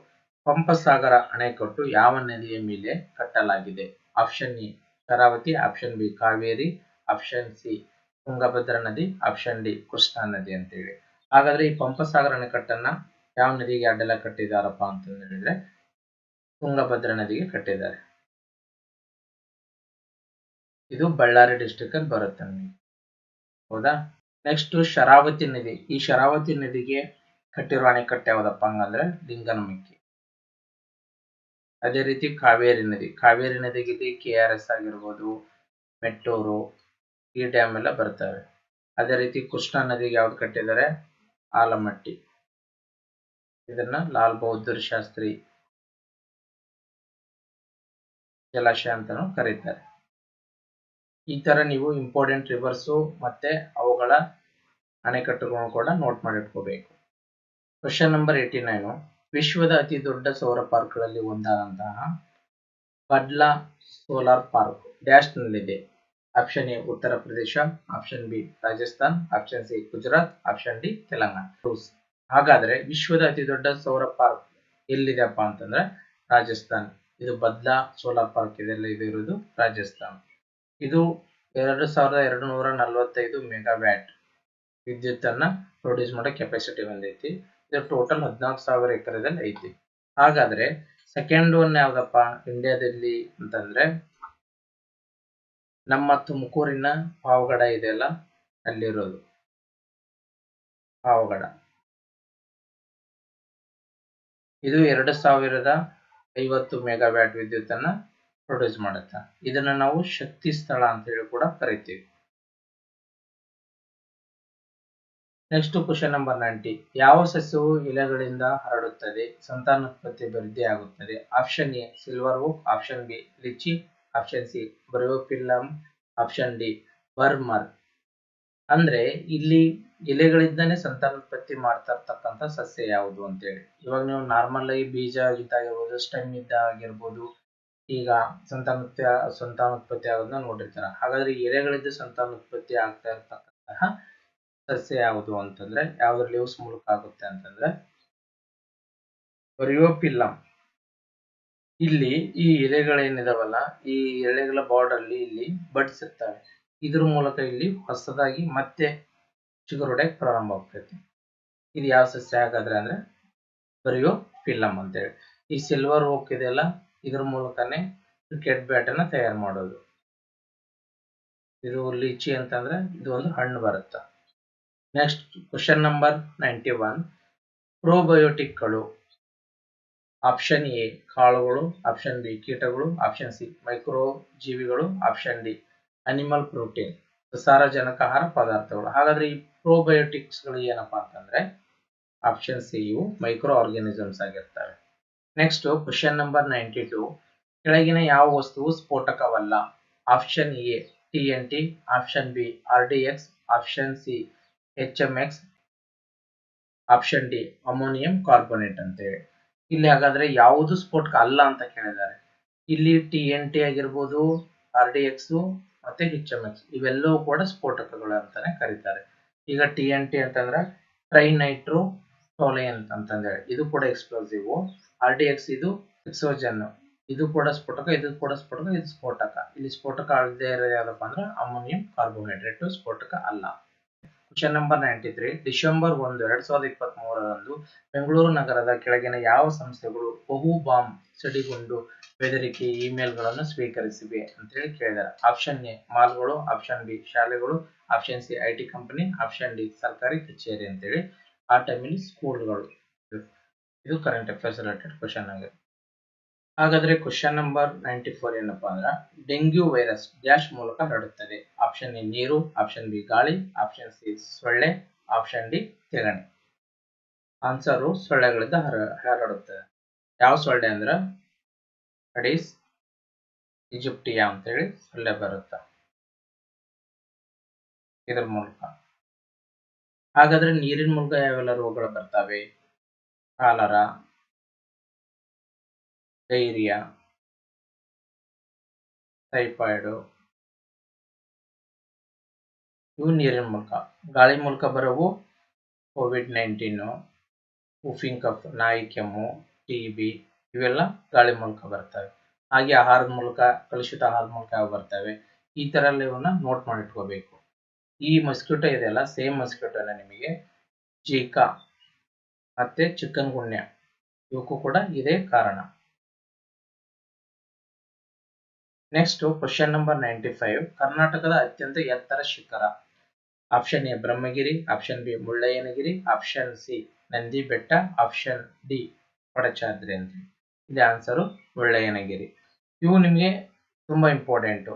ಪಂಪಸಾಗರ ಅಣೆಕಟ್ಟು ಯಾವ ನದಿಯ ಮೇಲೆ ಕಟ್ಟಲಾಗಿದೆ? Option A Sharavathi, option B Kaveri, option C Tungabhadra ನದಿ, ಆಪ್ಷನ್ ಡಿ ಕೃಷ್ಣಾ ನದಿ ಅಂತ ಹೇಳಿ. ಹಾಗಾದ್ರೆ ಈ ಪಂಪಸಾಗರ ಅಣೆಕಟ್ಟನ್ನ ಯಾವ ನದಿಗೆ ಅಡ್ಡಲ ಕಟ್ಟಿದಾರಪ್ಪ ಅಂತ ಹೇಳಿದ್ರೆ ತುಂಗಭದ್ರಾ ನದಿಗೆ ಕಟ್ಟಿದ್ದಾರೆ. ಇದು ಬಳ್ಳಾರಿ ಡಿಸ್ಟ್ರಿಕ್ಟ್ ಅಲ್ಲಿ ಬರುತ್ತೆ ನಿಮಗೆ. ಹೌದಾ? ನೆಕ್ಸ್ಟ್ ಶರಾವತಿ ನದಿ. ಈ ಶರಾವತಿ ನದಿಗೆ ಕಟ್ಟಿರುವ ಅಣೆಕಟ್ಟು ಯಾವ್ದಪ್ಪ ಹಂಗಂದ್ರೆ ಲಿಂಗನಮಕ್ಕಿ. ಅದೇ ರೀತಿ ಕಾವೇರಿ ನದಿ. ಕಾವೇರಿ ನದಿಗೆ KRS ಆಗಿರ್ಬೋದು, ಮೆಟ್ಟೂರು, ಈ ಡ್ಯಾಮ್ ಎಲ್ಲ ಬರ್ತವೆ. ಅದೇ ರೀತಿ ಕೃಷ್ಣಾ ನದಿಗೆ ಯಾವ್ದು ಕಟ್ಟಿದ್ದಾರೆ? ಆಲಮಟ್ಟಿ. ಇದನ್ನ ಲಾಲ್ ಬಹದ್ದೂರ್ ಶಾಸ್ತ್ರಿ ಜಲಾಶಯ ಅಂತಾನು ಕರೀತಾರೆ. ಈ ತರ ನೀವು ಇಂಪಾರ್ಟೆಂಟ್ ರಿವರ್ಸು ಮತ್ತೆ ಅವುಗಳ ಅಣೆಕಟ್ಟುಗಳನ್ನು ಕೂಡ ನೋಟ್ ಮಾಡಿಟ್ಕೋಬೇಕು. Question number 89. ವಿಶ್ವದ ಅತಿ ದೊಡ್ಡ ಸೌರ ಪಾರ್ಕ್ಗಳಲ್ಲಿ ಒಂದಾದಂತಹ ಬಡ್ಲಾ ಸೋಲಾರ್ ಪಾರ್ಕ್ ಡ್ಯಾಶ್ ನಲ್ಲಿದೆ. Option A Uttar Pradesh, option B Rajasthan, option C Gujarat, option D Telangana. ಹಾಗಾದ್ರೆ ವಿಶ್ವದ ಅತಿ ದೊಡ್ಡ ಸೌರ ಪಾರ್ಕ್ ಎಲ್ಲಿದೆಪ್ಪ ಅಂತಂದ್ರೆ ರಾಜಸ್ಥಾನ್. ಇದು ಬದ್ಲಾ ಸೋಲಾರ್ ಪಾರ್ಕ್ ಇದೆಲ್ಲ ಇದು ಇರುವುದು ರಾಜಸ್ಥಾನ್. ಇದು 2245 ಮೆಗಾವ್ಯಾಟ್ ವಿದ್ಯುತ್ ಅನ್ನ ಪ್ರೊಡ್ಯೂಸ್ ಮಾಡೋ ಕೆಪಾಸಿಟಿ ಹೊಂದೈತಿ. ಇದು ಟೋಟಲ್ 14,000 ಎಕರೆದಲ್ಲಿ ಐತಿ. ಹಾಗಾದ್ರೆ ಸೆಕೆಂಡ್ ಒನ್ ಯಾವ್ದಪ್ಪ ಇಂಡಿಯಾದಲ್ಲಿ ಅಂತಂದ್ರೆ ನಮ್ಮ ತುಮಕೂರಿನ ಪಾವಗಡ ಇದೆಯಲ್ಲ, ಅಲ್ಲಿರೋದು ಪಾವಗಡ. ಇದು 2050 ಮೆಗಾವ್ಯಾಟ್ ವಿದ್ಯುತ್ ಅನ್ನ ಪ್ರೊಡ್ಯೂಸ್ ಮಾಡುತ್ತೆ. ಇದನ್ನ ನಾವು ಶಕ್ತಿ ಸ್ಥಳ ಅಂತ ಹೇಳಿ ಕೂಡ ಕರಿತೀವಿ. Next question number 90. ಯಾವ ಸಸ್ಯವು ಎಲೆಗಳಿಂದ ಹರಡುತ್ತದೆ, ಸಂತಾನೋತ್ಪತ್ತಿ ವೃದ್ಧಿ ಆಗುತ್ತದೆ? Option A silver oak, option B lychee, option C bryophyllum, option D ಬರ್ಮರ್. ಅಂದ್ರೆ ಇಲ್ಲಿ ಎಲೆಗಳಿಂದಾನೇ ಸಂತಾನೋತ್ಪತ್ತಿ ಮಾಡ್ತಾ ಇರ್ತಕ್ಕಂಥ ಸಸ್ಯ ಯಾವುದು ಅಂತೇಳಿ. ಇವಾಗ ನೀವು ನಾರ್ಮಲ್ ಆಗಿ ಬೀಜ ಇದ್ದಾಗಿರ್ಬೋದು, ಸ್ಟೆಮ್ ಇದ್ದಾಗಿರ್ಬೋದು, ಈಗ ಸಂತಾನೋತ್ಪತ್ತಿ ಆಗೋದನ್ನ ನೋಡಿರ್ತಾರ. ಹಾಗಾದ್ರೆ ಎಲೆಗಳಿಂದ ಸಂತಾನೋತ್ಪತ್ತಿ ಆಗ್ತಾ ಇರ್ತಕ್ಕಂತಹ ಸಸ್ಯ ಯಾವುದು ಅಂತಂದ್ರೆ, ಯಾವ್ದ್ರ ಲೀವ್ಸ್ ಮೂಲಕ ಆಗುತ್ತೆ ಅಂತಂದ್ರೆ ಬರಿಯೋಪಿಲ್ಲಮ್. ಇಲ್ಲಿ ಈ ಎಲೆಗಳೇನಿದಾವಲ್ಲ, ಈ ಎಲೆಗಳ ಬಾರ್ಡರ್ ಇಲ್ಲಿ ಬಡ್ಸ್ ಇರ್ತವೆ. ಇದ್ರ ಮೂಲಕ ಇಲ್ಲಿ ಹೊಸದಾಗಿ ಮತ್ತೆ ಚಿಗುರೊಡೆಯಕ್ಕೆ ಪ್ರಾರಂಭ ಆಗ್ತೈತಿ. ಇದು ಯಾವ ಸಸ್ಯ ಹಾಗಾದ್ರೆ ಅಂದ್ರೆ ಬರಿಯೋಪಿಲ್ಲಮ್ ಅಂತೇಳಿ. ಈ ಸಿಲ್ವರ್ ಓಕ್ ಇದೆಯಲ್ಲ, ಇದ್ರ ಮೂಲಕನೇ ಕ್ರಿಕೆಟ್ ಬ್ಯಾಟ್ ಅನ್ನ ತಯಾರು ಮಾಡೋದು. ಇದು ಲೀಚಿ ಅಂತಂದ್ರೆ ಇದು ಒಂದು ಹಣ್ಣು ಬರುತ್ತೆ. Next question number 91. ಪ್ರೋಬಯೋಟಿಕ್ಗಳು. ಆಪ್ಷನ್ ಎ ಕಾಳುಗಳು, ಆಪ್ಷನ್ ಬಿ ಕೀಟಗಳು, ಆಪ್ಷನ್ ಸಿ ಮೈಕ್ರೋ ಜೀವಿಗಳು, ಆಪ್ಷನ್ ಡಿ ಅನಿಮಲ್ ಪ್ರೋಟೀನ್ ಸಾರಜನಕ ಆಹಾರ ಪದಾರ್ಥಗಳು. ಹಾಗಾದ್ರೆ ಈ ಪ್ರೋಬಯೋಟಿಕ್ಸ್ ಗಳು ಏನಪ್ಪಾ ಅಂತಂದ್ರೆ ಆಪ್ಷನ್ ಸಿ ಇವು ಮೈಕ್ರೋ ಆರ್ಗಾನಿಸಮ್ಸ್ ಆಗಿರ್ತವೆ. Next question number 92. ಕೆಳಗಿನ ಯಾವ ವಸ್ತುವು ಸ್ಫೋಟಕವಲ್ಲ? Option A TNT, option B RDX, option C HMX, option D ammonium carbonate ಅಂತೇಳಿ. ಇಲ್ಲಿ ಹಾಗಾದ್ರೆ ಯಾವುದು ಸ್ಫೋಟಕ ಅಲ್ಲ ಅಂತ ಕೇಳಿದ್ದಾರೆ. ಇಲ್ಲಿ TNT ಆಗಿರ್ಬೋದು, RDX ಮತ್ತೆ HMX ಇವೆಲ್ಲವೂ ಕೂಡ ಸ್ಫೋಟಕಗಳು ಅಂತಾನೆ ಕರೀತಾರೆ. ಈಗ TNT ಅಂತಂದ್ರೆ ಟ್ರೈನೈಟ್ರೋ ಟೋಲಿಯನ್ ಅಂತಂದೇಳಿ, ಇದು ಕೂಡ ಎಕ್ಸ್ಪ್ಲೋಸಿವ್. RDX ಇದು ಎಕ್ಸೋಜನ್, ಇದು ಕೂಡ ಸ್ಫೋಟಕ, ಇದು ಕೂಡ ಸ್ಫೋಟಕ, ಇದು ಸ್ಫೋಟಕ. ಇಲ್ಲಿ ಸ್ಫೋಟಕ ಅಲ್ಲದೆ ಇರೋದು ಯಾವ್ದಪ್ಪ ಅಂದ್ರೆ ಅಮೋನಿಯಂ ಕಾರ್ಬೋಹೈಡ್ರೇಟ್ ಸ್ಫೋಟಕ ಅಲ್ಲ. Question number 93. ಡಿಸೆಂಬರ್ 1, 2023ರಂದು ಬೆಂಗಳೂರು ನಗರದ ಕೆಳಗಿನ ಯಾವ ಸಂಸ್ಥೆಗಳು ಬಹು ಬಾಂಬ್ ಸಿಡಿಗುಂಡು ಬೆದರಿಕೆ ಇಮೇಲ್ಗಳನ್ನು ಸ್ವೀಕರಿಸಿವೆ ಅಂತೇಳಿ ಕೇಳಿದ್ದಾರೆ. ಆಪ್ಷನ್ ಎ ಮಾಲ್ಗಳು, ಆಪ್ಷನ್ ಬಿ ಶಾಲೆಗಳು, option C IT company, option D ಸರ್ಕಾರಿ ಕಚೇರಿ ಅಂತೇಳಿ. ಆ ಟೈಮಲ್ಲಿ ಸ್ಕೂಲ್ಗಳು. ಇದು ಕರೆಂಟ್ ಅಫೇರ್ಸ್ ರಿಲೇಟೆಡ್ ಕ್ವಶನ್ ಆಗಿದೆ. ಹಾಗಾದ್ರೆ ಕ್ವಶನ್ ನಂಬರ್ 94 ಏನಪ್ಪಾ ಅಂದ್ರೆ ಡೆಂಗ್ಯೂ ವೈರಸ್ ಡ್ಯಾಶ್ ಮೂಲಕ ಹರಡುತ್ತದೆ? ಆಪ್ಷನ್ ಎ ನೀರು, ಆಪ್ಷನ್ ಬಿ ಗಾಳಿ, ಆಪ್ಷನ್ ಸಿ ಸೊಳ್ಳೆ, ಆಪ್ಷನ್ ಡಿ ತೆಗಣೆ. ಆನ್ಸರು ಸೊಳ್ಳೆಗಳಿಂದ ಹರಡುತ್ತದೆ. ಯಾವ ಸೊಳ್ಳೆ ಅಂದ್ರೆ ಅಡಿಸ್ ಈಜಿಪ್ಟಿಯಾ ಅಂತೇಳಿ ಸೊಳ್ಳೆ ಬರುತ್ತೆ ಇದ್ರ ಮೂಲಕ. ಹಾಗಾದ್ರೆ ನೀರಿನ ಮೂಲಕ ಯಾವೆಲ್ಲ ರೋಗಗಳು ಬರ್ತವೆ? ಕಾಲರಾ, ಡೈರಿಯಾ, ಟೈಫಾಯ್ಡ್, ಇವು ನೀರಿನ ಮೂಲಕ. ಗಾಳಿ ಮೂಲಕ ಬರೋವು COVID-19, ಉಫಿಂಗ್ ಕಫ್ ನಾಯಿ ಕೆಮ್ಮು, TB ಇವೆಲ್ಲ ಗಾಳಿ ಮೂಲಕ ಬರ್ತವೆ. ಹಾಗೆ ಆಹಾರದ ಮೂಲಕ, ಕಲುಷಿತ ಆಹಾರದ ಮೂಲಕ ಯಾವ ಬರ್ತವೆ? ಈ ತರ ಎಲ್ಲ ಇವನ್ನ ನೋಟ್ ಮಾಡಿಟ್ಕೋಬೇಕು. ಈ ಮಸ್ಕಿಟೋ ಇದೆಯಲ್ಲ, ಸೇಮ್ ಮಸ್ಕಿಟೋನ ನಿಮಗೆ ಜೀಕಾ ಮತ್ತೆ ಚಿಕನ್ ಗುನ್ಯಾ ಇವಕ್ಕೂ ಕೂಡ ಇದೇ ಕಾರಣ. Next question number 95. ಕರ್ನಾಟಕದ ಅತ್ಯಂತ ಎತ್ತರ ಶಿಖರ? Option A Brahmagiri, option B Mullayanagiri, option C Nandi Betta, option D Kodachadri ಅಂತ. ಇಲ್ಲಿ ಆನ್ಸರು ಮುಳ್ಳಯ್ಯನಗಿರಿ. ಇವು ನಿಮಗೆ ತುಂಬಾ ಇಂಪಾರ್ಟೆಂಟು.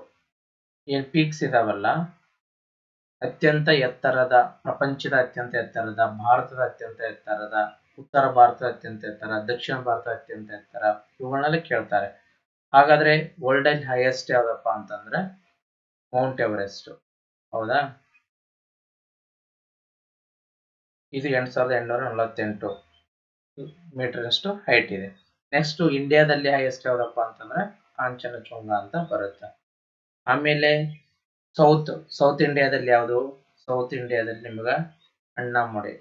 ಏನ್ ಪೀಕ್ಸ್ ಇದಾವಲ್ಲ, ಅತ್ಯಂತ ಎತ್ತರದ, ಪ್ರಪಂಚದ ಅತ್ಯಂತ ಎತ್ತರದ, ಭಾರತದ ಅತ್ಯಂತ ಎತ್ತರದ, ಉತ್ತರ ಭಾರತದ ಅತ್ಯಂತ ಎತ್ತರ, ದಕ್ಷಿಣ ಭಾರತದ ಅತ್ಯಂತ ಎತ್ತರ, ಇವುಗಳನ್ನೆಲ್ಲ ಕೇಳ್ತಾರೆ. ಹಾಗಾದ್ರೆ ವರ್ಲ್ಡ್ ಹೈಯೆಸ್ಟ್ ಯಾವ್ದಪ್ಪ ಅಂತಂದ್ರೆ ಮೌಂಟ್ ಎವರೆಸ್ಟ್. ಹೌದಾ? ಇದು 8848 ಮೀಟರ್ ಅಷ್ಟು ಹೈಟ್ ಇದೆ. ನೆಕ್ಸ್ಟ್ ಇಂಡಿಯಾದಲ್ಲಿ ಹೈಯೆಸ್ಟ್ ಯಾವ್ದಪ್ಪ ಅಂತಂದ್ರೆ ಕಾಂಚನಜುಂಗ ಅಂತ ಬರುತ್ತೆ. ಆಮೇಲೆ ಸೌತ್ ಇಂಡಿಯಾದಲ್ಲಿ ಯಾವುದು? ಸೌತ್ ಇಂಡಿಯಾದಲ್ಲಿ ನಿಮ್ಗ ಅಣ್ಣಾಮಲೈ.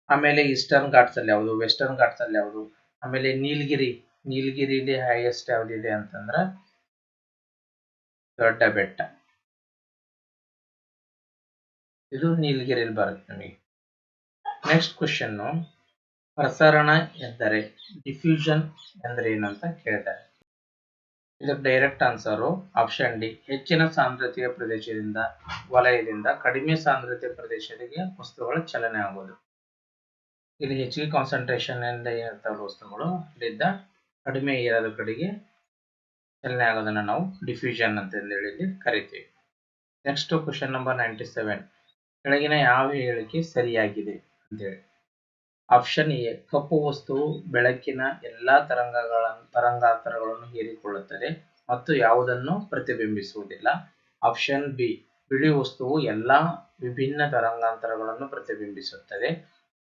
ಆಮೇಲೆ ಈಸ್ಟರ್ನ್ ಘಾಟ್ಸ್ ಅಲ್ಲಿ ಯಾವುದು? ವೆಸ್ಟರ್ನ್ ಘಾಟ್ಸ್ ಅಲ್ಲಿ ಯಾವುದು? ಆಮೇಲೆ ನೀಲಗಿರಿಲಿ ಹೈಯೆಸ್ಟ್ ಯಾವ್ದಿದೆ ಅಂತಂದ್ರೆ ದೊಡ್ಡ ಬೆಟ್ಟ, ಇದು ನೀಲಗಿರಿಲಿ ಬರುತ್ತೆ ನಿಮಗೆ. ನೆಕ್ಸ್ಟ್ ಕ್ವಶನ್, ಪ್ರಸರಣ ಎಂದರೆ ಡಿಫ್ಯೂಷನ್ ಎಂದರೆ ಏನಂತ ಕೇಳ್ತಾರೆ. ಇದಕ್ಕೆ ಡೈರೆಕ್ಟ್ ಆನ್ಸರು ಆಪ್ಷನ್ ಡಿ ಹೆಚ್ಚಿನ ಸಾಂದ್ರತೆಯ ಪ್ರದೇಶದಿಂದ ವಲಯದಿಂದ ಕಡಿಮೆ ಸಾಂದ್ರತೆಯ ಪ್ರದೇಶಕ್ಕೆ ವಸ್ತುಗಳ ಚಲನೆ ಆಗೋದು. ಇಲ್ಲಿ ಹೆಚ್ಚಿಗೆ ಕಾನ್ಸಂಟ್ರೇಷನ್ ಇಂದ ಏನಿರ್ತಾವ ವಸ್ತುಗಳು ಅಲ್ಲಿದ್ದ ಕಡಿಮೆ ಇರೋದ ಕಡೆಗೆ ಚಲನೆ ಆಗೋದನ್ನ ನಾವು ಡಿಫ್ಯೂಷನ್ ಅಂತ ಹೇಳಿ ಕರಿತೀವಿ. Next question number 97. ಕೆಳಗಿನ ಯಾವ ಹೇಳಿಕೆ ಸರಿಯಾಗಿದೆ ಅಂತೇಳಿ. ಆಪ್ಷನ್ ಎ ಕಪ್ಪು ವಸ್ತುವು ಬೆಳಕಿನ ಎಲ್ಲಾ ತರಂಗಾಂತರಗಳನ್ನು ಹೀರಿಕೊಳ್ಳುತ್ತದೆ ಮತ್ತು ಯಾವುದನ್ನು ಪ್ರತಿಬಿಂಬಿಸುವುದಿಲ್ಲ. ಆಪ್ಷನ್ ಬಿ ಬಿಳಿ ವಸ್ತುವು ಎಲ್ಲಾ ವಿಭಿನ್ನ ತರಂಗಾಂತರಗಳನ್ನು ಪ್ರತಿಬಿಂಬಿಸುತ್ತದೆ.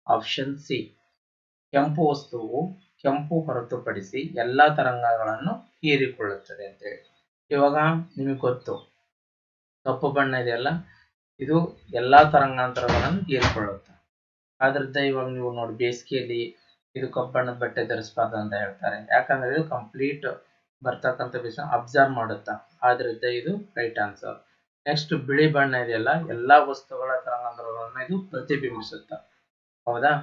Option C. ಕೆಂಪು ವಸ್ತುವು ಕೆಂಪು ಹೊರತುಪಡಿಸಿ ಎಲ್ಲಾ ತರಂಗಗಳನ್ನು ಹೀರಿಕೊಳ್ಳುತ್ತದೆ ಅಂತೇಳಿ. ಇವಾಗ ನಿಮಗೆ ಗೊತ್ತು, ಕಪ್ಪು ಬಣ್ಣ ಇದೆಯಲ್ಲ, ಇದು ಎಲ್ಲಾ ತರಂಗಾಂತರಗಳನ್ನು ಹೀರಿಕೊಳ್ಳುತ್ತೆ. ಆದ್ರಿಂದ ಇವಾಗ ನೀವು ನೋಡಿ, ಬೇಸಿಗೆಯಲ್ಲಿ ಇದು ಕಪ್ಪು ಬಣ್ಣದ ಬಟ್ಟೆ ಧರಿಸಬಾರ್ದು ಅಂತ ಹೇಳ್ತಾರೆ. ಯಾಕಂದ್ರೆ ಇದು ಕಂಪ್ಲೀಟ್ ಬರ್ತಕ್ಕಂಥ ಬಿಸಿಲು ಅಬ್ಸರ್ವ್ ಮಾಡುತ್ತಾ. ಆದ್ರಿಂದ ಇದು ರೈಟ್ ಆನ್ಸರ್. ನೆಕ್ಸ್ಟ್, ಬಿಳಿ ಬಣ್ಣ ಇದೆಯಲ್ಲ, ಎಲ್ಲಾ ವಸ್ತುಗಳ ತರಂಗಾಂತರಗಳನ್ನ ಇದು ಪ್ರತಿಬಿಂಬಿಸುತ್ತ. ಹೌದಾ?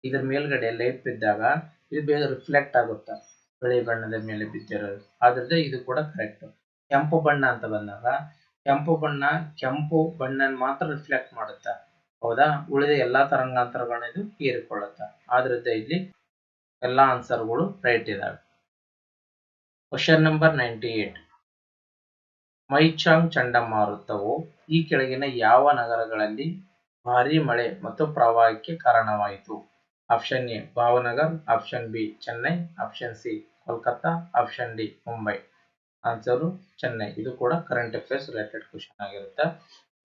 ಇದ್ರ ಮೇಲ್ಗಡೆ ಲೈಟ್ ಬಿದ್ದಾಗ ಇದು ಬೇಗ ರಿಫ್ಲೆಕ್ಟ್ ಆಗುತ್ತ, ಬಿಳಿ ಬಣ್ಣದ ಮೇಲೆ ಬಿದ್ದಿರೋದು. ಆದ್ರಿಂದ ಇದು ಕೂಡ ಕರೆಕ್ಟ್. ಕೆಂಪು ಬಣ್ಣ ಅಂತ ಬಂದಾಗ, ಕೆಂಪು ಬಣ್ಣ ಮಾತ್ರ ರಿಫ್ಲೆಕ್ಟ್ ಮಾಡುತ್ತ. ಹೌದಾ? ಉಳಿದ ಎಲ್ಲಾ ತರಂಗಾಂತರಗಳನ್ನ ಇದು ಹೀರಿಕೊಳ್ಳುತ್ತ. ಆದ್ರಿಂದ ಇಲ್ಲಿ ಎಲ್ಲಾ ಆನ್ಸರ್ಗಳು ರೈಟ್ ಇದಾವೆ. Question number 98. ಮೈಚಾಂಗ್ ಚಂಡಮಾರುತವು ಈ ಕೆಳಗಿನ ಯಾವ ನಗರಗಳಲ್ಲಿ ಭಾರೀ ಮಳೆ ಮತ್ತು ಪ್ರವಾಹಕ್ಕೆ ಕಾರಣವಾಯಿತು? Option A Bhavnagar, option B Chennai, option C Kolkata, option D Mumbai. Answer Chennai. ಇದು ಕೂಡ ಕರೆಂಟ್ ಅಫೇರ್ಸ್ ರಿಲೇಟೆಡ್ ಕ್ವಶನ್ ಆಗಿರುತ್ತೆ.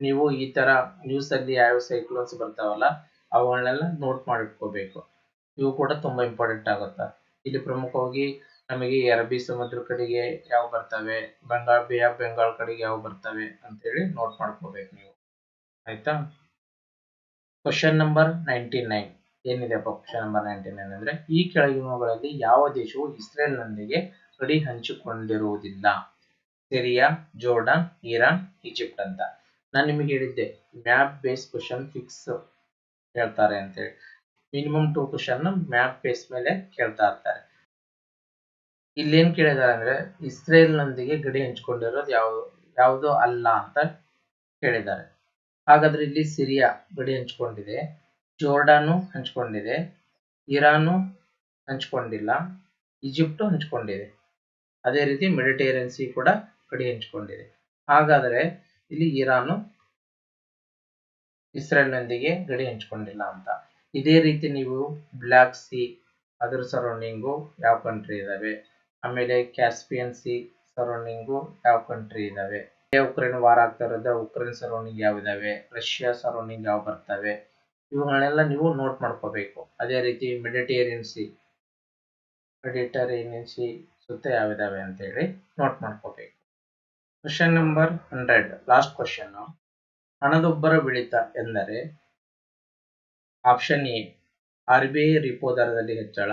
ನೀವು ಈ ತರ ನ್ಯೂಸ್ ಅಲ್ಲಿ ಯಾವ ಸೈಕ್ಲೋನ್ಸ್ ಬರ್ತಾವಲ್ಲ, ಅವುಗಳನ್ನೆಲ್ಲ ನೋಟ್ ಮಾಡಿಟ್ಕೋಬೇಕು. ಇವು ಕೂಡ ತುಂಬಾ ಇಂಪಾರ್ಟೆಂಟ್ ಆಗುತ್ತೆ. ಇಲ್ಲಿ ಪ್ರಮುಖವಾಗಿ ನಮಗೆ ಅರಬ್ಬಿ ಸಮುದ್ರ ಕಡೆಗೆ ಯಾವ ಬರ್ತವೆ, ಬೇ ಆಫ್ ಬೆಂಗಾಲ್ ಕಡೆಗೆ ಯಾವ ಬರ್ತವೆ ಅಂತೇಳಿ ನೋಟ್ ಮಾಡ್ಕೋಬೇಕು ನೀವು. ಆಯ್ತಾ? Question number 99 ಏನಿದೆಪ್ಪ? ಕ್ವಶನ್ ನಂಬರ್ 99 ಅಂದ್ರೆ, ಈ ಕೆಳಗಿನವುಗಳಲ್ಲಿ ಯಾವ ದೇಶವು ಇಸ್ರೇಲ್ನೊಂದಿಗೆ ಗಡಿ ಹಂಚಿಕೊಂಡಿರುವುದಿಲ್ಲ? ಸಿರಿಯಾ, ಜೋರ್ಡಾನ್, ಇರಾನ್, ಈಜಿಪ್ಟ್ ಅಂತ. ನಾನು ನಿಮಗೆ ಹೇಳಿದ್ದೆ, ಮ್ಯಾಪ್ ಬೇಸ್ ಕ್ವಶನ್ ಫಿಕ್ಸ್ ಕೇಳ್ತಾರೆ ಅಂತೇಳಿ. ಮಿನಿಮಮ್ 2 ಕ್ವಶನ್ ಮ್ಯಾಪ್ ಬೇಸ್ ಮೇಲೆ ಕೇಳ್ತಾ ಇರ್ತಾರೆ. ಇಲ್ಲೇನ್ ಕೇಳಿದಾರೆ ಅಂದ್ರೆ, ಇಸ್ರೇಲ್ನೊಂದಿಗೆ ಗಡಿ ಹಂಚಿಕೊಂಡಿರೋದು ಯಾವುದು ಅಲ್ಲ ಅಂತ ಕೇಳಿದ್ದಾರೆ. ಹಾಗಾದ್ರೆ ಇಲ್ಲಿ ಸಿರಿಯಾ ಗಡಿ ಹಂಚಿಕೊಂಡಿದೆ, ಜೋರ್ಡಾನು ಹಂಚಿಕೊಂಡಿದೆ, ಇರಾನು ಹಂಚಿಕೊಂಡಿಲ್ಲ, ಈಜಿಪ್ಟು ಹಂಚಿಕೊಂಡಿದೆ. ಅದೇ ರೀತಿ ಮೆಡಿಟೇರಿಯನ್ ಸಿ ಕೂಡ ಗಡಿ ಹಂಚಿಕೊಂಡಿದೆ. ಹಾಗಾದ್ರೆ ಇಲ್ಲಿ ಇರಾನು ಇಸ್ರೇಲ್ನೊಂದಿಗೆ ಗಡಿ ಹಂಚಿಕೊಂಡಿಲ್ಲ ಅಂತ. ಇದೇ ರೀತಿ ನೀವು ಬ್ಲ್ಯಾಕ್ ಸಿ ಅದರ ಸರೌಂಡಿಂಗು ಯಾವ ಕಂಟ್ರಿ ಇದಾವೆ, ಆಮೇಲೆ ಕ್ಯಾಸ್ಪಿಯನ್ ಸಿ ಸರೌಂಡಿಂಗು ಯಾವ ಕಂಟ್ರಿ ಇದಾವೆ, ಉಕ್ರೇನ್ ವಾರ ಆಗ್ತಾ ಇರೋದ ಉಕ್ರೇನ್ ಸರೌಂಡಿಂಗ್ ಯಾವ ಇದಾವೆ, ರಷ್ಯಾ ಸರೌಂಡಿಂಗ್ ಯಾವ ಬರ್ತವೆ, ಇವುಗಳನ್ನೆಲ್ಲ ನೀವು ನೋಟ್ ಮಾಡ್ಕೋಬೇಕು. ಅದೇ ರೀತಿ ಮೆಡಿಟೇರಿಯನ್ ಸಿ ಸುತ್ತ ಯಾವಿದಾವೆ ಅಂತ ಹೇಳಿ ನೋಟ್ ಮಾಡ್ಕೋಬೇಕು. Question number 100 last question. ಹಣದುಬ್ಬರವಿಳಿತ ಎಂದರೆ? ಆಪ್ಷನ್ ಎ RBI ರಿಪೋ ದರದಲ್ಲಿ ಹೆಚ್ಚಳ,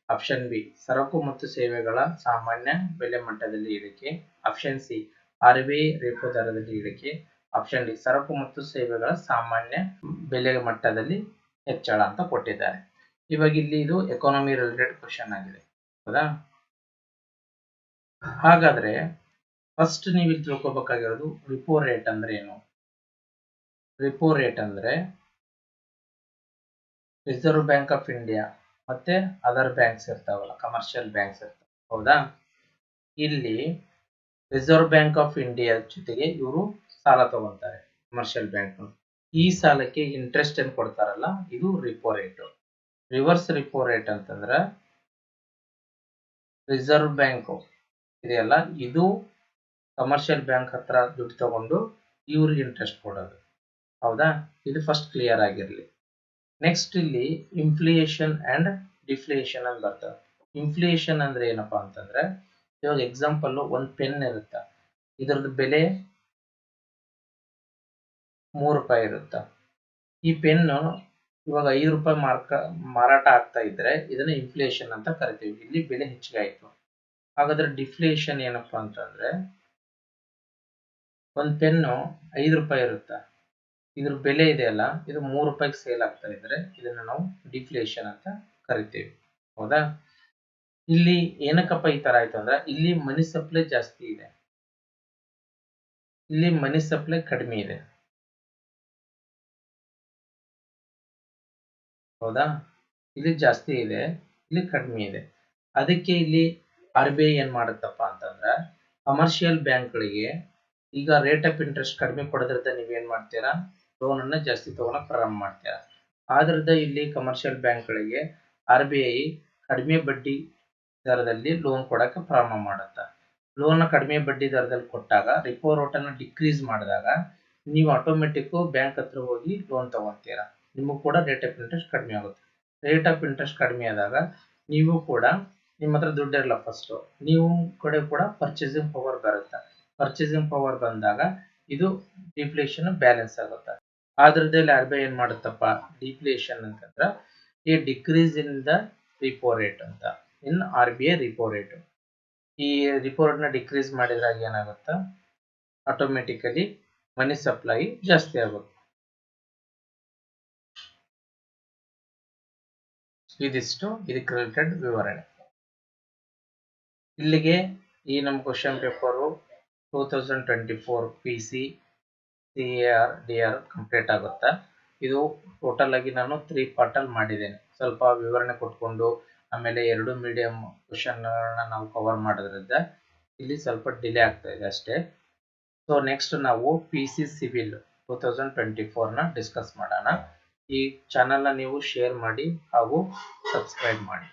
ಆಪ್ಷನ್ ಬಿ ಸರಕು ಮತ್ತು ಸೇವೆಗಳ ಸಾಮಾನ್ಯ ಬೆಲೆ ಮಟ್ಟದಲ್ಲಿ ಇಳಿಕೆ, ಆಪ್ಷನ್ ಸಿ RBI ರಿಪೋ ದರದಲ್ಲಿ ಇಳಿಕೆ, ಆಪ್ಷನ್ ಡಿ ಸರಕು ಮತ್ತು ಸೇವೆಗಳ ಸಾಮಾನ್ಯ ಬೆಲೆ ಮಟ್ಟದಲ್ಲಿ ಹೆಚ್ಚಳ ಅಂತ ಕೊಟ್ಟಿದ್ದಾರೆ. ಇವಾಗ ಇಲ್ಲಿ ಇದು ಎಕಾನಮಿ ರಿಲೇಟೆಡ್ ಕ್ವಶನ್ ಆಗಿದೆ. ಹೌದಾ? ಹಾಗಾದ್ರೆ ಫಸ್ಟ್ ನೀವು ಇಲ್ಲಿ ತಿಳ್ಕೊಬೇಕಾಗಿರೋದು ರಿಪೋ ರೇಟ್ ಅಂದ್ರೆ ಏನು. ರಿಪೋ ರೇಟ್ ಅಂದ್ರೆ ರಿಸರ್ವ್ ಬ್ಯಾಂಕ್ ಆಫ್ ಇಂಡಿಯಾ ಮತ್ತೆ ಅದರ್ ಬ್ಯಾಂಕ್ಸ್ ಇರ್ತಾವಲ್ಲ, ಕಮರ್ಷಿಯಲ್ ಬ್ಯಾಂಕ್ಸ್ ಇರ್ತಾವ. ಹೌದಾ? ಇಲ್ಲಿ ರಿಸರ್ವ್ ಬ್ಯಾಂಕ್ ಆಫ್ ಇಂಡಿಯಾ ಜೊತೆಗೆ ಇವರು ಸಾಲ ತಗೊಂತಾರೆ, ಕಮರ್ಷಿಯಲ್ ಬ್ಯಾಂಕ್. ಈ ಸಾಲಕ್ಕೆ ಇಂಟ್ರೆಸ್ಟ್ ಏನ್ ಕೊಡ್ತಾರಲ್ಲ, ಇದು repo rate. Reverse repo rate ಅಂತಂದ್ರೆ ರಿಸರ್ವ್ ಬ್ಯಾಂಕ್ ಇದೆಯಲ್ಲ, ಇದು ಕಮರ್ಷಿಯಲ್ ಬ್ಯಾಂಕ್ ಹತ್ರ ದುಡ್ಡು ತಗೊಂಡು ಇವ್ರಿಗೆ ಇಂಟ್ರೆಸ್ಟ್ ಕೊಡೋದು. ಹೌದಾ? ಇದು ಫಸ್ಟ್ ಕ್ಲಿಯರ್ ಆಗಿರ್ಲಿ. ನೆಕ್ಸ್ಟ್ ಇಲ್ಲಿ ಇನ್ಫ್ಲೇಷನ್ ಅಂಡ್ ಡಿಫ್ಲೇಷನ್ ಅಂತ ಬರ್ತದೆ. ಇನ್ಫ್ಲೇಷನ್ ಅಂದ್ರೆ ಏನಪ್ಪಾ ಅಂತಂದ್ರೆ, ಇವಾಗ ಎಕ್ಸಾಂಪಲ್ ಒಂದ್ ಪೆನ್ ಇರುತ್ತೆ, ಇದ್ರದ್ದು ಬೆಲೆ 3 ರೂಪಾಯಿ ಇರುತ್ತೆ. ಈ ಪೆನ್ನು ಇವಾಗ 5 ರೂಪಾಯಿ ಮಾರಾಟ ಆಗ್ತಾ ಇದ್ರೆ ಇದನ್ನ ಇನ್ಫ್ಲೇಷನ್ ಅಂತ ಕರಿತೀವಿ. ಇಲ್ಲಿ ಬೆಲೆ ಹೆಚ್ಚಿಗೆ ಆಯ್ತು. ಹಾಗಾದ್ರೆ ಡಿಫ್ಲೇಷನ್ ಏನಪ್ಪಾ ಅಂತಂದ್ರೆ, ಒಂದ್ ಪೆನ್ನು 5 ರೂಪಾಯಿ ಇರುತ್ತೆ, ಇದ್ರ ಬೆಲೆ ಇದೆಯಲ್ಲ ಇದು 3 ರೂಪಾಯಿಗೆ ಸೇಲ್ ಆಗ್ತಾ ಇದ್ರೆ ಇದನ್ನ ನಾವು ಡಿಫ್ಲೇಷನ್ ಅಂತ ಕರಿತೀವಿ. ಹೌದಾ? ಇಲ್ಲಿ ಏನಕ್ಕಪ್ಪ ಈ ತರ ಆಯ್ತು ಅಂದ್ರೆ, ಇಲ್ಲಿ ಮನಿ ಸಪ್ಲೈ ಜಾಸ್ತಿ ಇದೆ, ಇಲ್ಲಿ ಮನಿ ಸಪ್ಲೈ ಕಡಿಮೆ ಇದೆ. ಹೌದಾ? ಇಲ್ಲಿ ಜಾಸ್ತಿ ಇದೆ, ಇಲ್ಲಿ ಕಡಿಮೆ ಇದೆ. ಅದಕ್ಕೆ ಇಲ್ಲಿ RBI ಏನ್ ಮಾಡುತ್ತಪ್ಪ ಅಂತಂದ್ರೆ, ಕಮರ್ಷಿಯಲ್ ಬ್ಯಾಂಕ್ಗಳಿಗೆ ಈಗ ರೇಟ್ ಆಫ್ ಇಂಟ್ರೆಸ್ಟ್ ಕಡಿಮೆ ಕೊಡೋದ್ರಿಂದ ನೀವೇನ್ ಮಾಡ್ತೀರಾ, ಲೋನ್ ಅನ್ನ ಜಾಸ್ತಿ ತಗೊಳಕ್ ಪ್ರಾರಂಭ ಮಾಡ್ತೀರಾ. ಆದ್ರಿಂದ ಇಲ್ಲಿ ಕಮರ್ಷಿಯಲ್ ಬ್ಯಾಂಕ್ಗಳಿಗೆ RBI ಕಡಿಮೆ ಬಡ್ಡಿ ದರದಲ್ಲಿ ಲೋನ್ ಕೊಡಕ್ಕೆ ಪ್ರಾರಂಭ ಮಾಡುತ್ತೆ. ಲೋನ್ ಕಡಿಮೆ ಬಡ್ಡಿ ದರದಲ್ಲಿ ಕೊಟ್ಟಾಗ ರಿಪೋ ರೇಟ್ ಅನ್ನು ಡಿಕ್ರೀಸ್ ಮಾಡಿದಾಗ ನೀವು ಆಟೋಮೆಟಿಕ್ ಬ್ಯಾಂಕ್ ಹತ್ರ ಹೋಗಿ ಲೋನ್ ತಗೊಂತೀರಾ, ನಿಮಗೂ ಕೂಡ ರೇಟ್ ಆಫ್ ಇಂಟ್ರೆಸ್ಟ್ ಕಡಿಮೆ ಆಗುತ್ತೆ. ರೇಟ್ ಆಫ್ ಇಂಟ್ರೆಸ್ಟ್ ಕಡಿಮೆ ಆದಾಗ ನೀವು ಕೂಡ ನಿಮ್ಮ ಹತ್ರ ದುಡ್ಡಿರಲ್ಲ ಫಸ್ಟ್, ನೀವು ಕಡೆ ಕೂಡ ಪರ್ಚೇಸಿಂಗ್ ಪವರ್ ಬರುತ್ತೆ. ಪರ್ಚೇಸಿಂಗ್ ಪವರ್ ಬಂದಾಗ ಇದು ಡಿಫ್ಲೇಷನ್ ಬ್ಯಾಲೆನ್ಸ್ ಆಗುತ್ತೆ. ಆದ್ರದಲ್ಲಿ RBI ಏನ್ ಮಾಡುತ್ತಪ್ಪ, ಡಿಫ್ಲೇಷನ್ ಅಂತಂದ್ರೆ ಈ decrease in the repo rate ಅಂತ, ಇನ್ RBI ರಿಪೋ ರೇಟ್. ಈ ರಿಪೋ ರೇಟ್ ನ ಡಿಕ್ರೀಸ್ ಮಾಡಿದಾಗ ಏನಾಗುತ್ತೆ, ಆಟೋಮೆಟಿಕಲಿ ಮನಿ ಸಪ್ಲೈ ಜಾಸ್ತಿ ಆಗುತ್ತೆ. ಇದಿಷ್ಟು ಇದಕ್ಕೆ ರಿಲೇಟೆಡ್ ವಿವರಣೆ. ಇಲ್ಲಿಗೆ ಈ ನಮ್ಮ question paper 2024 PC CAR DR complete ಆಗುತ್ತೆ. ಇದು ಟೋಟಲ್ ಆಗಿ ನಾನು 3 ಪಾರ್ಟ್ ಅಲ್ಲಿ ಮಾಡಿದ್ದೇನೆ. ಸ್ವಲ್ಪ ವಿವರಣೆ ಕೊಟ್ಕೊಂಡು ಆಮೇಲೆ 2 ಮೀಡಿಯಂ ಕ್ವಶನ್ ನಾವು ಕವರ್ ಮಾಡೋದ್ರಿಂದ ಇಲ್ಲಿ ಸ್ವಲ್ಪ ಡಿಲೇ ಆಗ್ತಾ ಇದೆ ಅಷ್ಟೇ. ಸೊ ನೆಕ್ಸ್ಟ್ ನಾವು PC ಸಿವಿಲ್ 2024 ನ ಡಿಸ್ಕಸ್ ಮಾಡೋಣ. ಈ ಚಾನೆಲ್ನ ನೀವು ಶೇರ್ ಮಾಡಿ ಹಾಗೂ ಸಬ್ಸ್ಕ್ರೈಬ್ ಮಾಡಿ.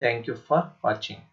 Thank you for watching.